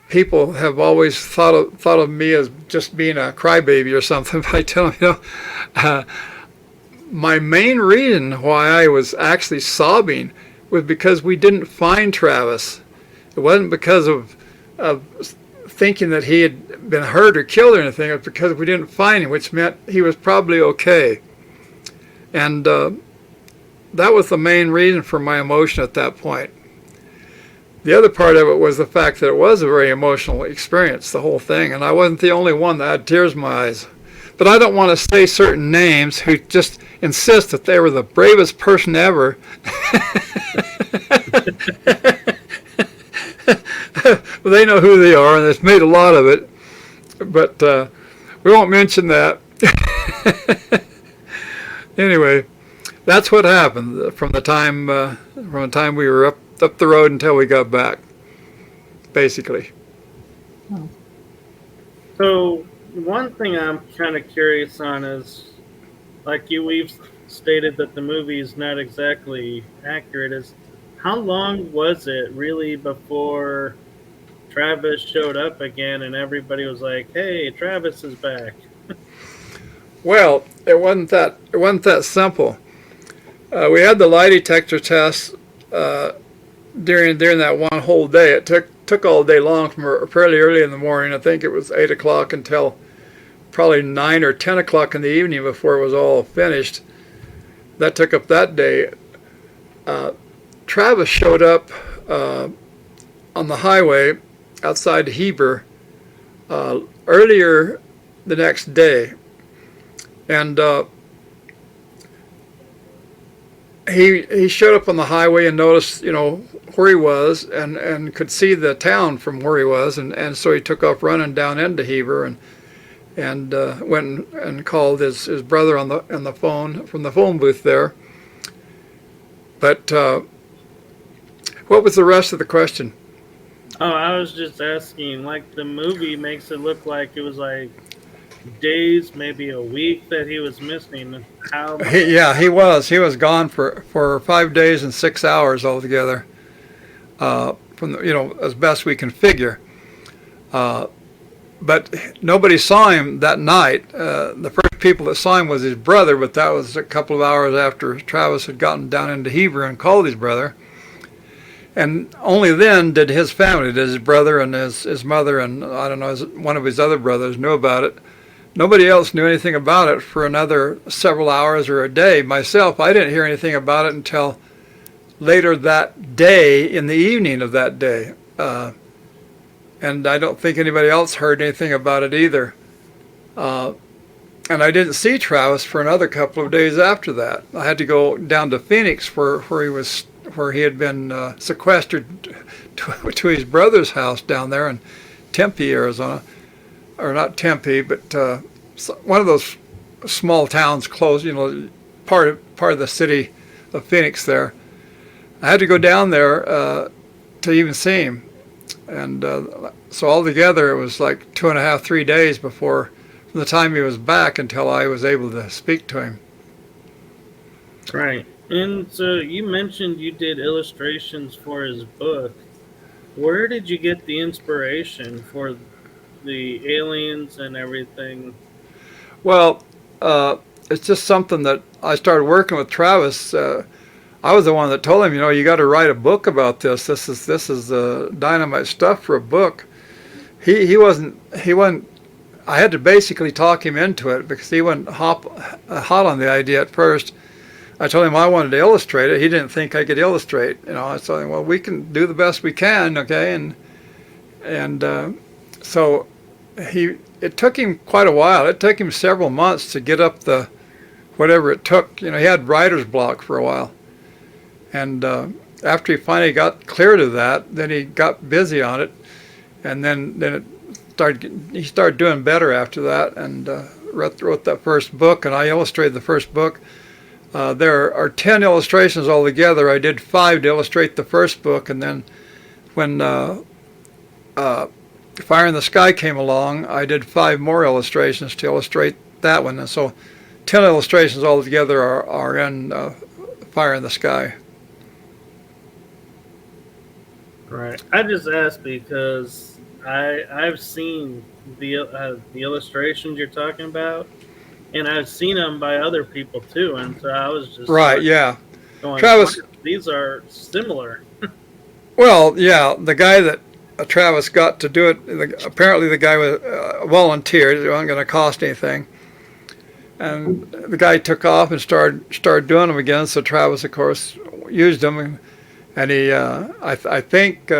people have always thought of me as just being a crybaby or something. But I tell them, my main reason why I was actually sobbing was because we didn't find Travis. It wasn't because of thinking that he had been hurt or killed or anything. It was because we didn't find him, which meant he was probably okay. And that was the main reason for my emotion at that point. The other part of it was the fact that it was a very emotional experience, the whole thing, and I wasn't the only one that had tears in my eyes. But I don't want to say certain names who just insist that they were the bravest person ever. Well, they know who they are, and they've made a lot of it. But we won't mention that. Anyway, that's what happened from the time we were up the road until we got back, basically. So one thing I'm kind of curious on is, like we've stated that the movie is not exactly accurate. Is how long was it really before Travis showed up again and everybody was like, "Hey, Travis is back"? Well, it wasn't that simple. We had the lie detector test during that one whole day. It took all day long from fairly early in the morning. I think it was 8 o'clock until probably 9 or 10 o'clock in the evening before it was all finished. That took up that day. Travis showed up on the highway outside Heber earlier the next day, and he showed up on the highway and noticed where he was and could see the town from where he was, and so he took off running down into Heber and went and called his brother on the phone from the phone booth there. But what was the rest of the question? Oh, I was just asking, like the movie makes it look like it was like days, maybe a week that he was missing. How? He was gone for 5 days and 6 hours altogether. From as best we can figure. But nobody saw him that night. The first people that saw him was his brother, but that was a couple of hours after Travis had gotten down into Heber and called his brother. And only then did his family, did his brother and his mother and I don't know, one of his other brothers knew about it. Nobody else knew anything about it for another several hours or a day. Myself, I didn't hear anything about it until later that day, in the evening of that day. And I don't think anybody else heard anything about it either. And I didn't see Travis for another couple of days after that. I had to go down to Phoenix where he had been sequestered to his brother's house down there in Tempe, Arizona. Or not Tempe, but one of those small towns close, part of the city of Phoenix there. I had to go down there to even see him. And so altogether it was like 2.5, 3 days before, from the time he was back until I was able to speak to him. Right. And so you mentioned you did illustrations for his book. Where did you get the inspiration for the aliens and everything? Well, it's just something that I started working with Travis. I was the one that told him, you got to write a book about this. This is dynamite stuff for a book. He wasn't. I had to basically talk him into it because he wasn't hot on the idea at first. I told him I wanted to illustrate it. He didn't think I could illustrate. I told him, well, we can do the best we can, okay? And so it took him quite a while. It took him several months to get up whatever it took. He had writer's block for a while. And after he finally got cleared of that, then he got busy on it. And then he started doing better after that and wrote that first book, and I illustrated the first book. There are 10 illustrations altogether. I did 5 to illustrate the first book, and then when Fire in the Sky came along, I did 5 more illustrations to illustrate that one. And so 10 illustrations altogether are in Fire in the Sky. Right. I just asked because I've seen the illustrations you're talking about, and I've seen them by other people too. And so I was just Right, yeah. going, wow, Travis, these are similar. well, yeah, the guy that Travis got to do it, apparently the guy was volunteered. It wasn't going to cost anything. And the guy took off and started doing them again. So Travis, of course, used them, and he, I think,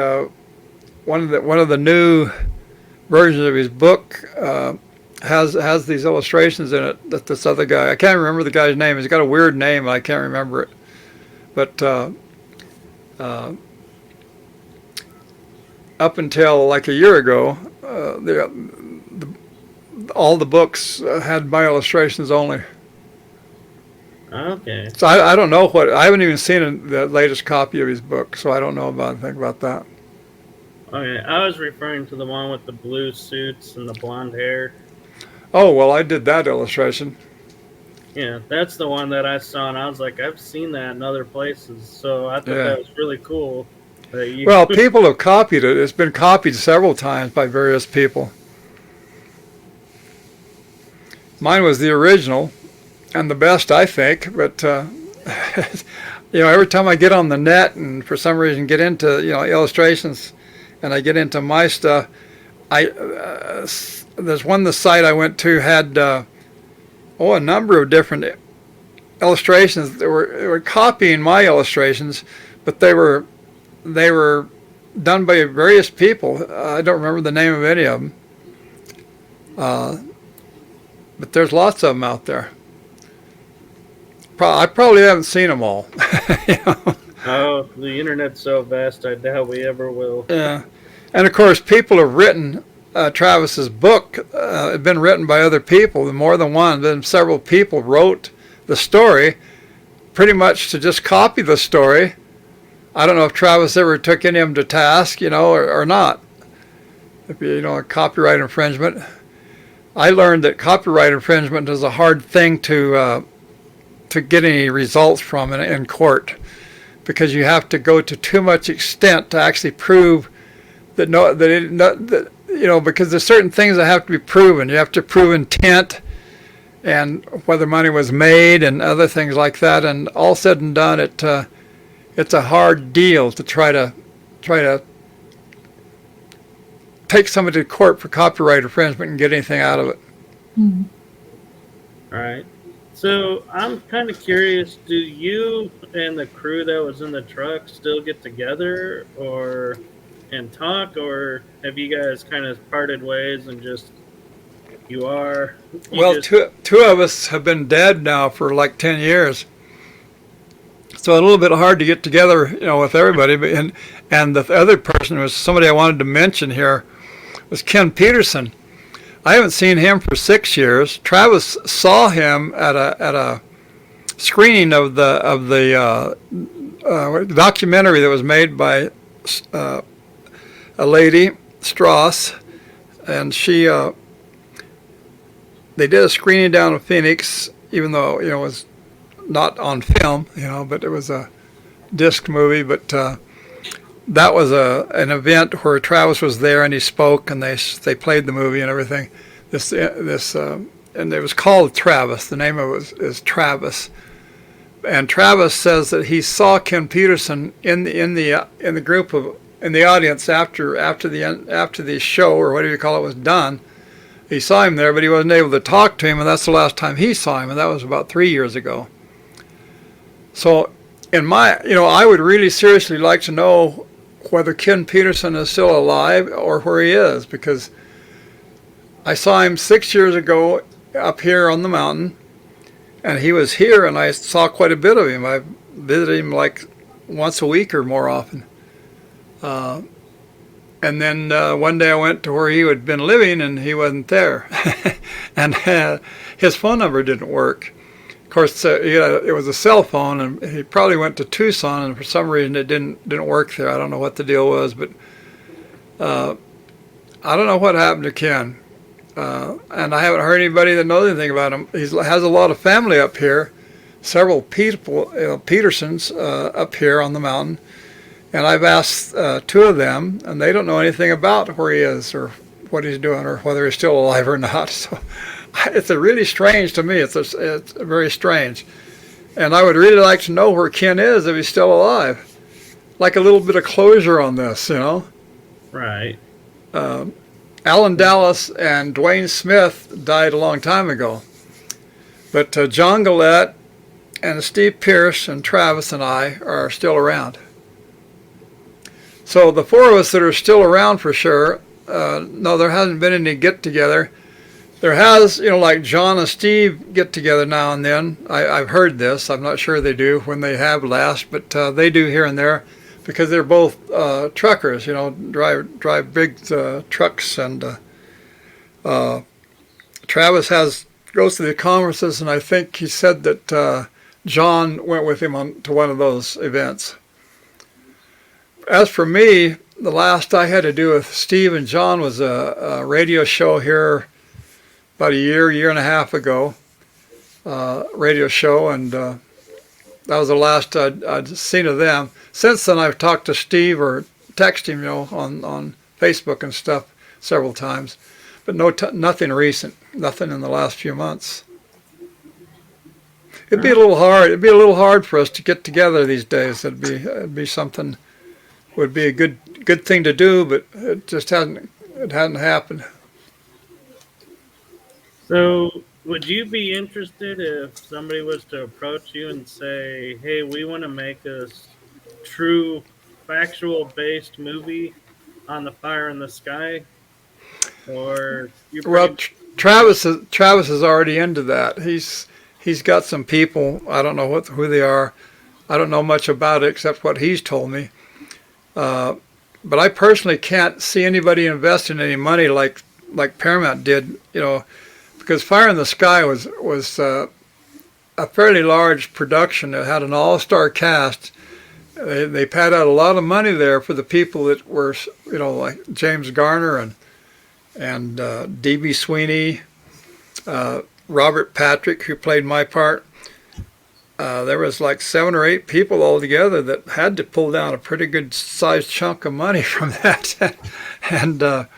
one of the new versions of his book has these illustrations in it that this other guy, I can't remember the guy's name. He's got a weird name. I can't remember it, but up until like a year ago, all the books had my illustrations only. Okay. So I don't know I haven't even seen the latest copy of his book, so I don't know anything about that. Okay, I was referring to the one with the blue suits and the blonde hair. Oh, well, I did that illustration. Yeah, that's the one that I saw, and I was like, I've seen that in other places, so I thought that was really cool. Well, people have copied it. It's been copied several times by various people. Mine was the original and the best, I think, but every time I get on the net and for some reason get into illustrations and I get into my stuff, there's the site I went to had a number of different illustrations that were copying my illustrations, but they were done by various people. I don't remember the name of any of them, but there's lots of them out there. I probably haven't seen them all. Oh, the internet's so vast, I doubt we ever will. Yeah, and of course, people have written Travis's book. Had been written by other people, more than one. Then several people wrote the story, pretty much to just copy the story. I don't know if Travis ever took any of them to task, or not. If copyright infringement. I learned that copyright infringement is a hard thing to get any results from in court, because you have to go to too much extent to actually prove that because there's certain things that have to be proven. You have to prove intent and whether money was made and other things like that. And all said and done, it's a hard deal to try to take somebody to court for copyright infringement and get anything out of it. Mm-hmm. All right. So I'm kind of curious, do you and the crew that was in the truck still get together and talk, or have you guys kind of parted ways and just two of us have been dead now for like 10 years. So a little bit hard to get together, with everybody. And the other person was somebody I wanted to mention here was Ken Peterson. I haven't seen him for 6 years. Travis saw him at a screening of the documentary that was made by a lady, Strauss, and they did a screening down in Phoenix, even though it was not on film, but it was a disc movie. But that was an event where Travis was there and he spoke, and they played the movie and everything. And it was called Travis. The name of it is Travis. And Travis says that he saw Ken Peterson in the group in the audience after the show, or whatever you call it, was done. He saw him there, but he wasn't able to talk to him, and that's the last time he saw him, and that was about 3 years ago. So, I would really seriously like to know whether Ken Peterson is still alive or where he is, because I saw him 6 years ago up here on the mountain, and he was here, and I saw quite a bit of him. I visited him like once a week or more often. And then one day I went to where he had been living, and he wasn't there. And his phone number didn't work. Of course, it was a cell phone, and he probably went to Tucson, and for some reason it didn't work there. I don't know what the deal was, but I don't know what happened to Ken. And I haven't heard anybody that knows anything about him. He has a lot of family up here, several people, Petersons up here on the mountain. And I've asked two of them, and they don't know anything about where he is or what he's doing or whether he's still alive or not. So it's a really strange to me. It's very strange. And I would really like to know where Ken is if he's still alive. Like a little bit of closure on this, you know? Right. Alan Dallas and Dwayne Smith died a long time ago. But John Gillette and Steve Pierce and Travis and I are still around. So the four of us that are still around for sure, no, there hasn't been any get-together. There has, you know, like John and Steve get together now and then. I've heard this. I'm not sure they do when they have last, but they do here and there because they're both truckers, you know, drive big trucks. And Travis goes to the conferences, and I think he said that John went with him to one of those events. As for me, the last I had to do with Steve and John was a radio show here about a year and a half ago, radio show, and that was the last I'd seen of them. Since then, I've talked to Steve or texted him, you know, on Facebook and stuff several times, but nothing recent, nothing in the last few months. It'd be a little hard. It'd be a little hard for us to get together these days. It'd be something. Would be a good thing to do, but it just hadn't happened. So, would you be interested if somebody was to approach you and say, "Hey, we want to make a true, factual-based movie on the fire in the sky"? Or well, Travis is already into that. He's got some people. I don't know who they are. I don't know much about it except what he's told me. But I personally can't see anybody investing any money like Paramount did, you know, because Fire in the Sky was a fairly large production. It had an all-star cast. They paid out a lot of money there for the people that were, you know, like James Garner and D.B. Sweeney, Robert Patrick, who played my part. There was like 7 or 8 people altogether that had to pull down a pretty good sized chunk of money from that, and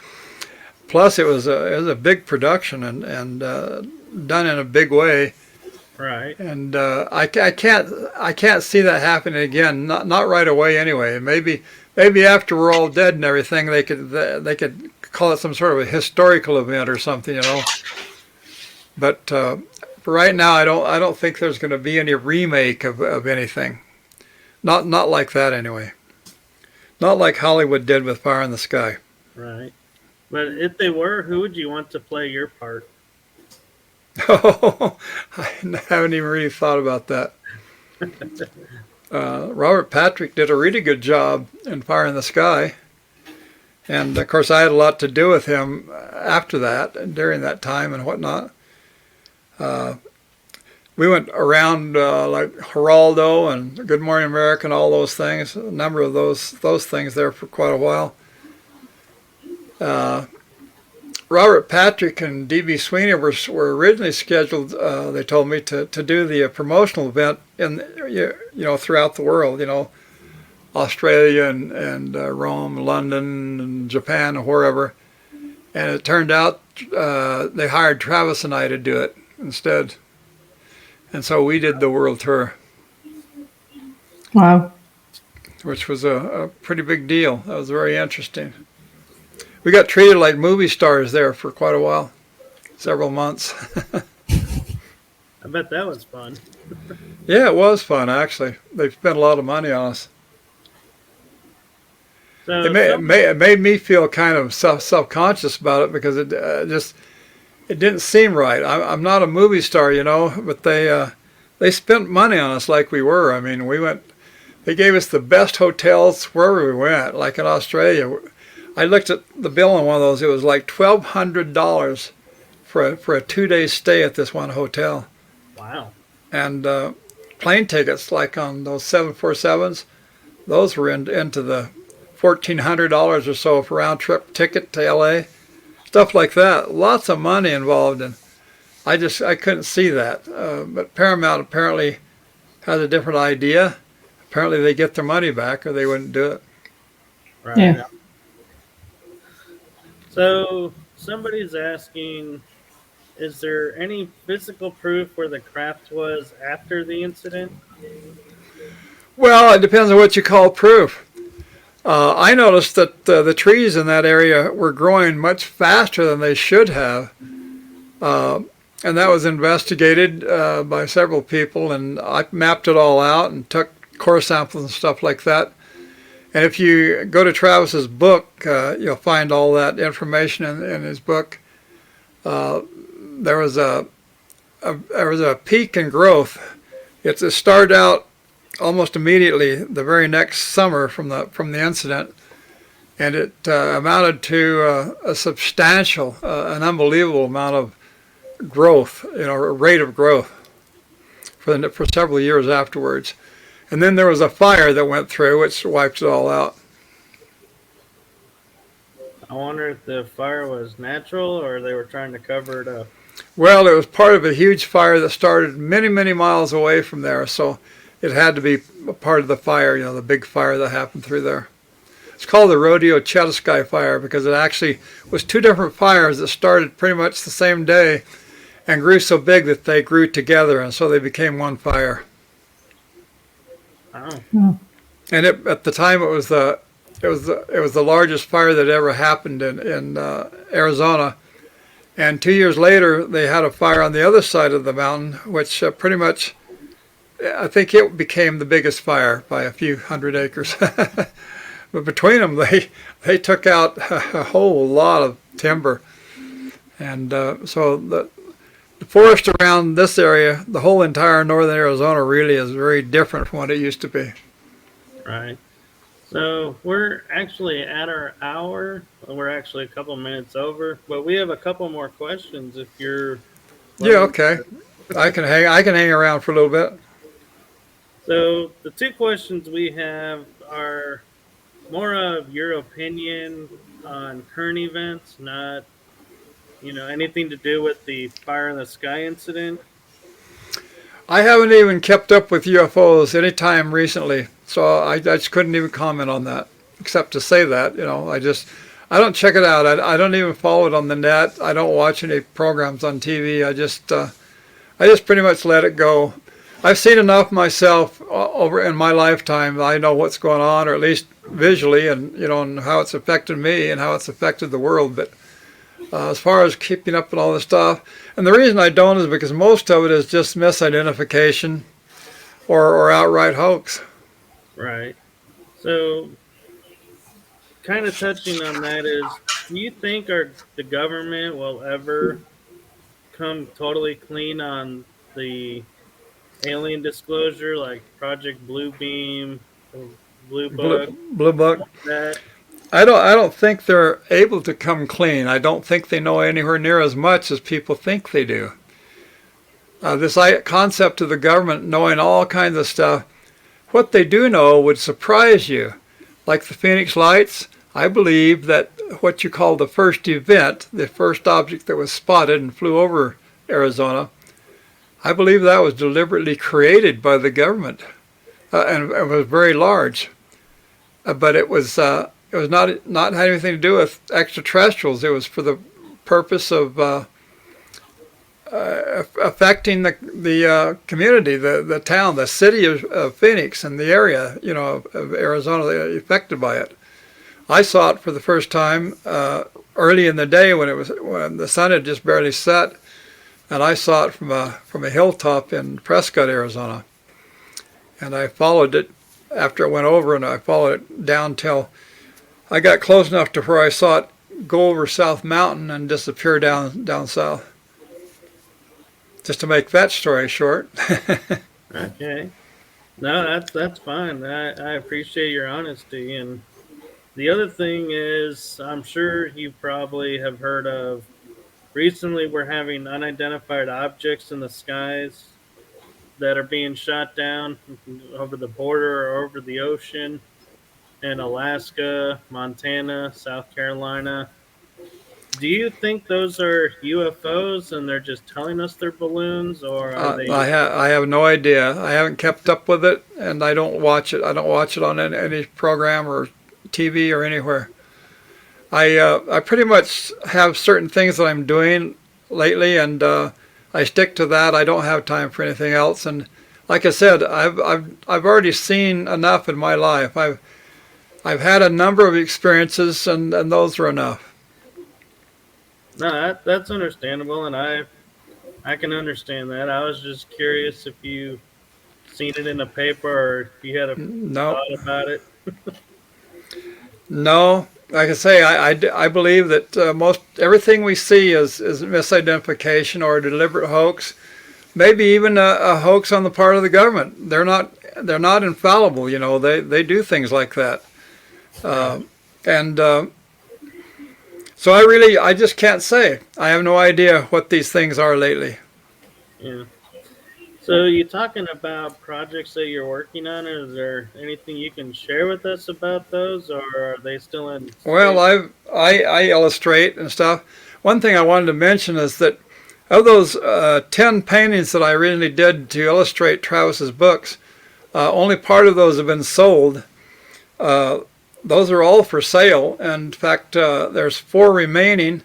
plus it was a big production and done in a big way. Right. And I can't see that happening again. Not right away anyway. Maybe after we're all dead and everything, they could call it some sort of a historical event or something, you know. But for right now, I don't think there's going to be any remake of anything. Not like that anyway. Not like Hollywood did with Fire in the Sky. Right. But if they were, who would you want to play your part? Oh, I haven't even really thought about that. Robert Patrick did a really good job in Fire in the Sky. And, of course, I had a lot to do with him after that and during that time and whatnot. We went around like Geraldo and Good Morning America and all those things, a number of those things there for quite a while. Robert Patrick and D.B. Sweeney were originally scheduled, they told me, to do the promotional event in throughout the world, you know, Australia and Rome, London, and Japan, and wherever. And it turned out they hired Travis and I to do it instead. And so we did the world tour. Wow. Which was a pretty big deal. That was very interesting. We got treated like movie stars there for quite a while, several months. I bet that was fun. Yeah, it was fun, actually. They spent a lot of money on us. So It made me feel kind of self-conscious about it because it didn't seem right. I'm not a movie star, you know, but they spent money on us like we were. I mean, they gave us the best hotels wherever we went, like in Australia. I looked at the bill on one of those. It was like $1,200 for a 2-day stay at this one hotel. Wow. And plane tickets, like on those 747s, those were into the $1,400 or so for round trip ticket to LA. Stuff like that. Lots of money involved, and I couldn't see that. But Paramount apparently has a different idea. Apparently they get their money back or they wouldn't do it. Right. Yeah. So somebody's asking, is there any physical proof where the craft was after the incident? Well, it depends on what you call proof. I noticed that the trees in that area were growing much faster than they should have. Uh, and that was investigated by several people, and I mapped it all out and took core samples and stuff like that. And if you go to Travis's book, you'll find all that information in his book. Uh, there was a peak in growth. It started out almost immediately the very next summer from the incident, and it amounted to a substantial, an unbelievable amount of growth, a rate of growth for several years afterwards. And then there was a fire that went through, which wiped it all out. I wonder if the fire was natural or they were trying to cover it up. Well, it was part of a huge fire that started many, many miles away from there, so it had to be a part of the fire, the big fire that happened through there. It's called the Rodeo Chetasky fire because it actually was two different fires that started pretty much the same day and grew so big that they grew together, and so they became one fire. Oh. And at the time, it was the largest fire that ever happened in Arizona. And 2 years later, they had a fire on the other side of the mountain, which pretty much, I think it became the biggest fire by a few hundred acres. But between them, they took out a whole lot of timber. And so the forest around this area, the whole entire northern Arizona really is very different from what it used to be. Right. So we're actually at our hour. We're actually a couple minutes over, but we have a couple more questions if you're. Yeah, okay. I can hang around for a little bit. So the two questions we have are more of your opinion on current events, not anything to do with the fire in the sky incident. I haven't even kept up with UFOs any time recently, so I just couldn't even comment on that, except to say that, I don't check it out. I don't even follow it on the net. I don't watch any programs on TV. I just pretty much let it go. I've seen enough myself over in my lifetime. I know what's going on, or at least visually, and and how it's affected me and how it's affected the world. But as far as keeping up with all this stuff, and the reason I don't is because most of it is just misidentification or outright hoax. Right. So, kind of touching on that is, do you think the government will ever come totally clean on the alien disclosure, like Project Blue Beam, Blue Book, Blue Book. that? I don't think they're able to come clean. I don't think they know anywhere near as much as people think they do. This concept of the government knowing all kinds of stuff, what they do know would surprise you. Like the Phoenix Lights, I believe that what you call the first event, the first object that was spotted and flew over Arizona, I believe that was deliberately created by the government, and it was very large. But it was not had anything to do with extraterrestrials. It was for the purpose of affecting the community, the town, the city of Phoenix, and the area, of Arizona affected by it. I saw it for the first time early in the day when the sun had just barely set, and I saw it from a hilltop in Prescott, Arizona. And I followed it after it went over, and I followed it down till I got close enough to where I saw it go over South Mountain and disappear down south. Just to make that story short. Okay. No, that's fine. I appreciate your honesty. And the other thing is, I'm sure you probably have heard of, recently we're having unidentified objects in the skies that are being shot down over the border or over the ocean in Alaska, Montana, South Carolina. Do you think those are UFOs and they're just telling us they're balloons, or are they? I have no idea. I haven't kept up with it, and I don't watch it. I don't watch it on any program or TV or anywhere. I pretty much have certain things that I'm doing lately, and I stick to that. I don't have time for anything else. And like I said, I've already seen enough in my life. I've had a number of experiences, and those are enough. No, that's understandable, and I can understand that. I was just curious if you seen it in the paper or if you had a No, thought about it. no. Like I say, I believe that most everything we see is misidentification or a deliberate hoax. Maybe even a hoax on the part of the government. They're not infallible. They do things like that. Right. And so I just can't say. I have no idea what these things are lately. Yeah. So you talking about projects that you're working on? Is there anything you can share with us about those, or are they still in Well, space? I illustrate and stuff. One thing I wanted to mention is that of those 10 paintings that I originally did to illustrate Travis's books, only part of those have been sold. Uh, those are all for sale. And in fact, there's 4 remaining,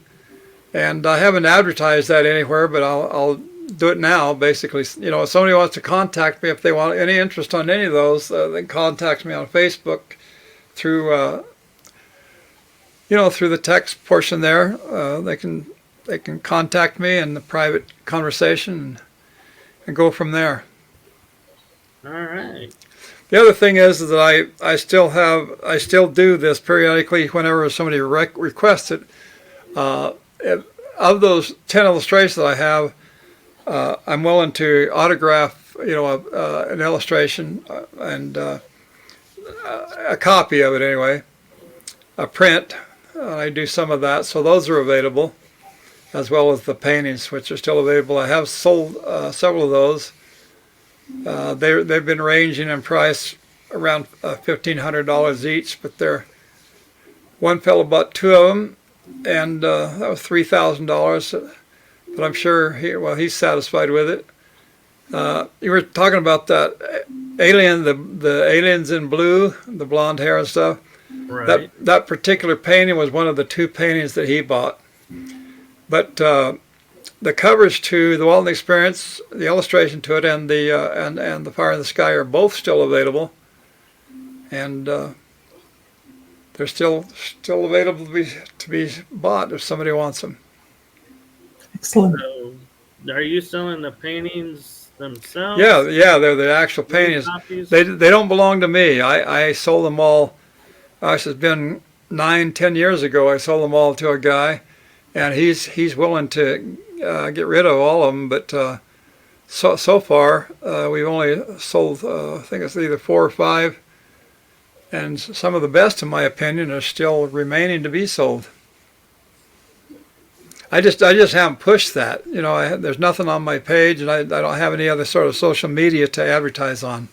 and I haven't advertised that anywhere, but I'll do it now. Basically, if somebody wants to contact me, if they want any interest on any of those, they can contact me on Facebook through through the text portion there. They can contact me in the private conversation and go from there. All right. The other thing is that I still do this periodically whenever somebody requests it. Uh, of those 10 illustrations that I have, I'm willing to autograph an illustration and a copy of it anyway, a print. I do some of that, so those are available, as well as the paintings, which are still available. I have sold several of those. They've been ranging in price around $1,500 each, but one fellow bought 2 of them, and that was $3,000. But I'm sure he's satisfied with it. You were talking about that alien, the aliens in blue, the blonde hair and stuff. Right. That particular painting was one of the 2 paintings that he bought. But the covers to the Walton Experience, the illustration to it, and the Fire in the Sky are both still available, and they're still available to be bought if somebody wants them. Excellent. So, are you selling the paintings themselves? Yeah, they're the actual paintings. Copies? They don't belong to me. I sold them all. Gosh, it's been 9-10 years ago. I sold them all to a guy, and he's willing to get rid of all of them. But so far we've only sold I think it's either 4 or 5, and some of the best, in my opinion, are still remaining to be sold. I just haven't pushed that. There's nothing on my page, and I don't have any other sort of social media to advertise on.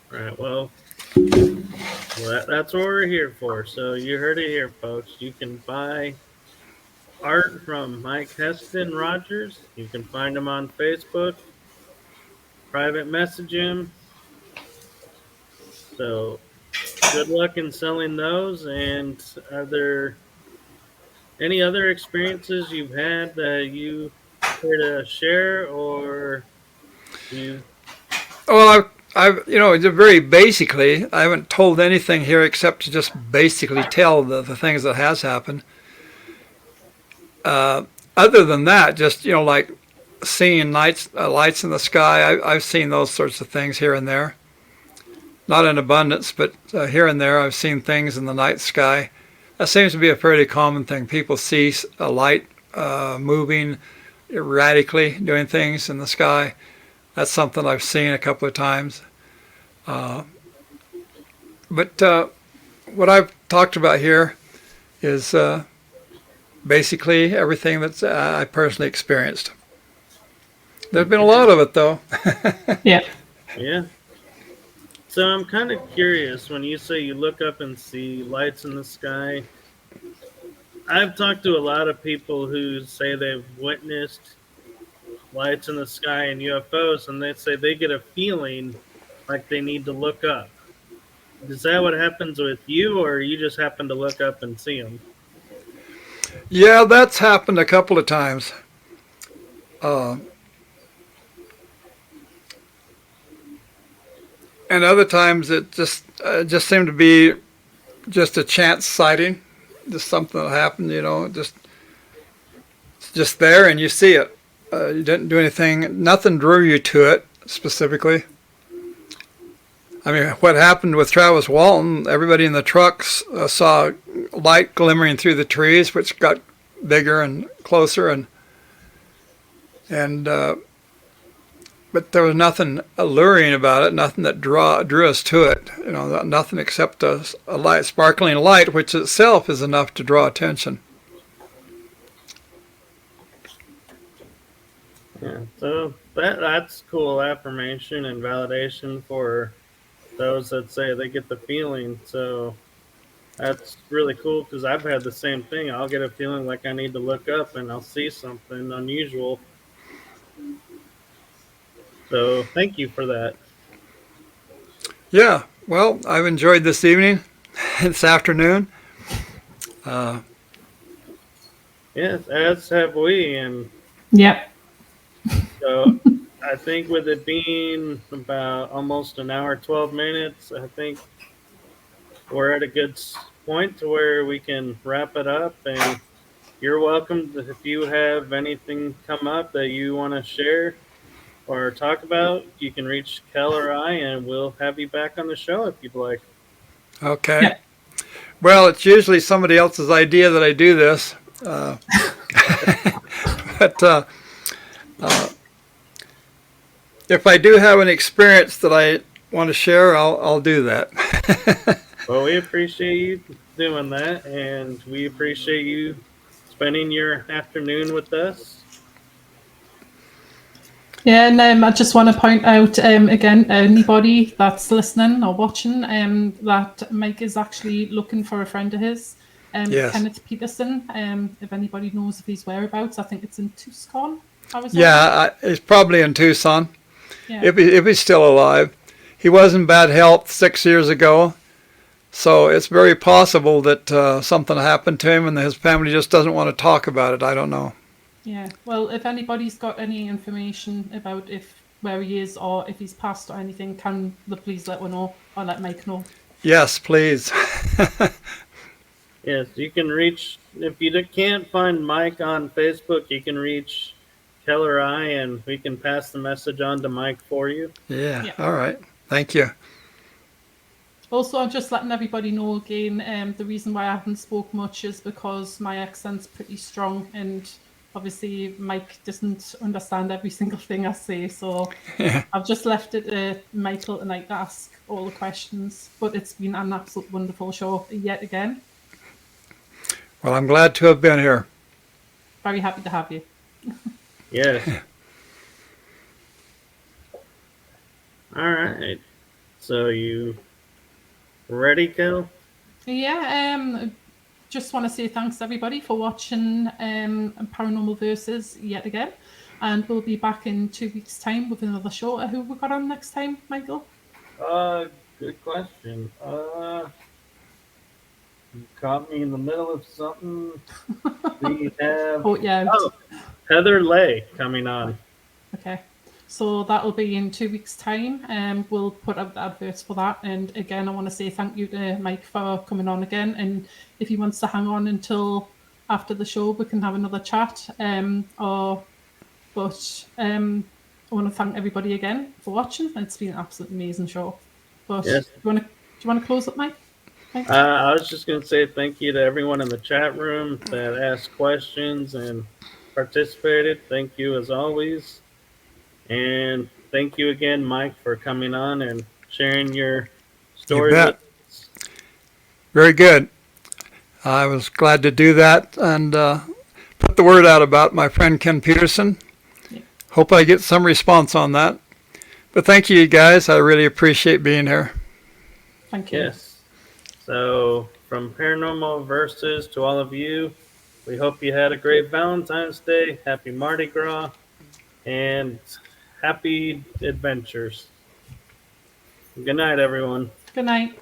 Right. Well, that's what we're here for. So you heard it here, folks. You can buy art from Mike Heston-Rogers. You can find him on Facebook. Private message him. So good luck in selling those. And are there any other experiences you've had that you care to share, or you? Well, just very basically, I haven't told anything here except to just basically tell the things that has happened. Other than that, just like seeing lights in the sky. I've seen those sorts of things here and there. Not in abundance, but here and there I've seen things in the night sky. That seems to be a fairly common thing. People see a light moving erratically, doing things in the sky. That's something I've seen a couple of times. But what I've talked about here is basically everything that I personally experienced. There's been a lot of it, though. Yeah. Yeah. So I'm kind of curious when you say you look up and see lights in the sky. I've talked to a lot of people who say they've witnessed lights in the sky and UFOs, and they say they get a feeling like they need to look up. Is that what happens with you, or you just happen to look up and see them? Yeah, that's happened a couple of times. Uh, and other times it just seemed to be just a chance sighting, just something that happened. Just it's just there and you see it. You didn't do anything. Nothing drew you to it specifically. I mean, what happened with Travis Walton? Everybody in the trucks saw light glimmering through the trees, which got bigger and closer, and but there was nothing alluring about it, nothing that drew us to it. Nothing except a light, sparkling light, which itself is enough to draw attention. Yeah, so that's cool affirmation and validation for those that say they get the feeling. So that's really cool because I've had the same thing. I'll get a feeling like I need to look up and I'll see something unusual. So thank you for that. Yeah, well, I've enjoyed this evening, this afternoon. Yes, as have we. And Yep. so I think with it being about almost an hour, 12 minutes, I think we're at a good point to where we can wrap it up. And you're welcome if you have anything come up that you want to share or talk about, you can reach Kell or I, and we'll have you back on the show if you'd like. Okay. Yep. Well, it's usually somebody else's idea that I do this. But if I do have an experience that I want to share, I'll do that. Well, we appreciate you doing that, and we appreciate you spending your afternoon with us. Yeah, and I just want to point out again, anybody that's listening or watching, that Mike is actually looking for a friend of his, Yes. Kenneth Peterson. If anybody knows of his whereabouts, I think it's in Tucson, Arizona. Yeah, he's probably in Tucson. Yeah. If he's still alive. He was in bad health 6 years ago, so it's very possible that something happened to him and his family just doesn't want to talk about it. I don't know. Yeah. Well, if anybody's got any information about where he is or if he's passed or anything, can they please let one know or let Mike know? Yes, please. Yes, you can reach, if you can't find Mike on Facebook, you can reach Kell or I, and we can pass the message on to Mike for you. Yeah. All right. Thank you. Also, I'm just letting everybody know again, the reason why I haven't spoke much is because my accent's pretty strong, and obviously Mike doesn't understand every single thing I say, so I've just left it to Michael tonight to ask all the questions. But it's been an absolute wonderful show yet again. Well, I'm glad to have been here. Very happy to have you. Yes. All right. So you ready, Kell? Yeah, just want to say thanks to everybody for watching Paranormal Versus yet again. And we'll be back in 2 weeks' time with another show. Who we got on next time, Michael? Good question. You caught me in the middle of something. We have Heather Lay coming on. Okay. So that'll be in 2 weeks' time. We'll put out the adverts for that. And again, I want to say thank you to Mike for coming on again. And if he wants to hang on until after the show, we can have another chat. But I want to thank everybody again for watching. It's been an absolutely amazing show. But Yes. do you want to close up, Mike? I was just going to say thank you to everyone in the chat room that asked questions and participated. Thank you as always. And thank you again, Mike, for coming on and sharing your story with us. Very good. I was glad to do that and put the word out about my friend Ken Peterson. Yeah. Hope I get some response on that. But thank you, guys. I really appreciate being here. Thank you. Yes. So from Paranormal Versus to all of you, we hope you had a great Valentine's Day, happy Mardi Gras, and happy adventures. Good night, everyone. Good night.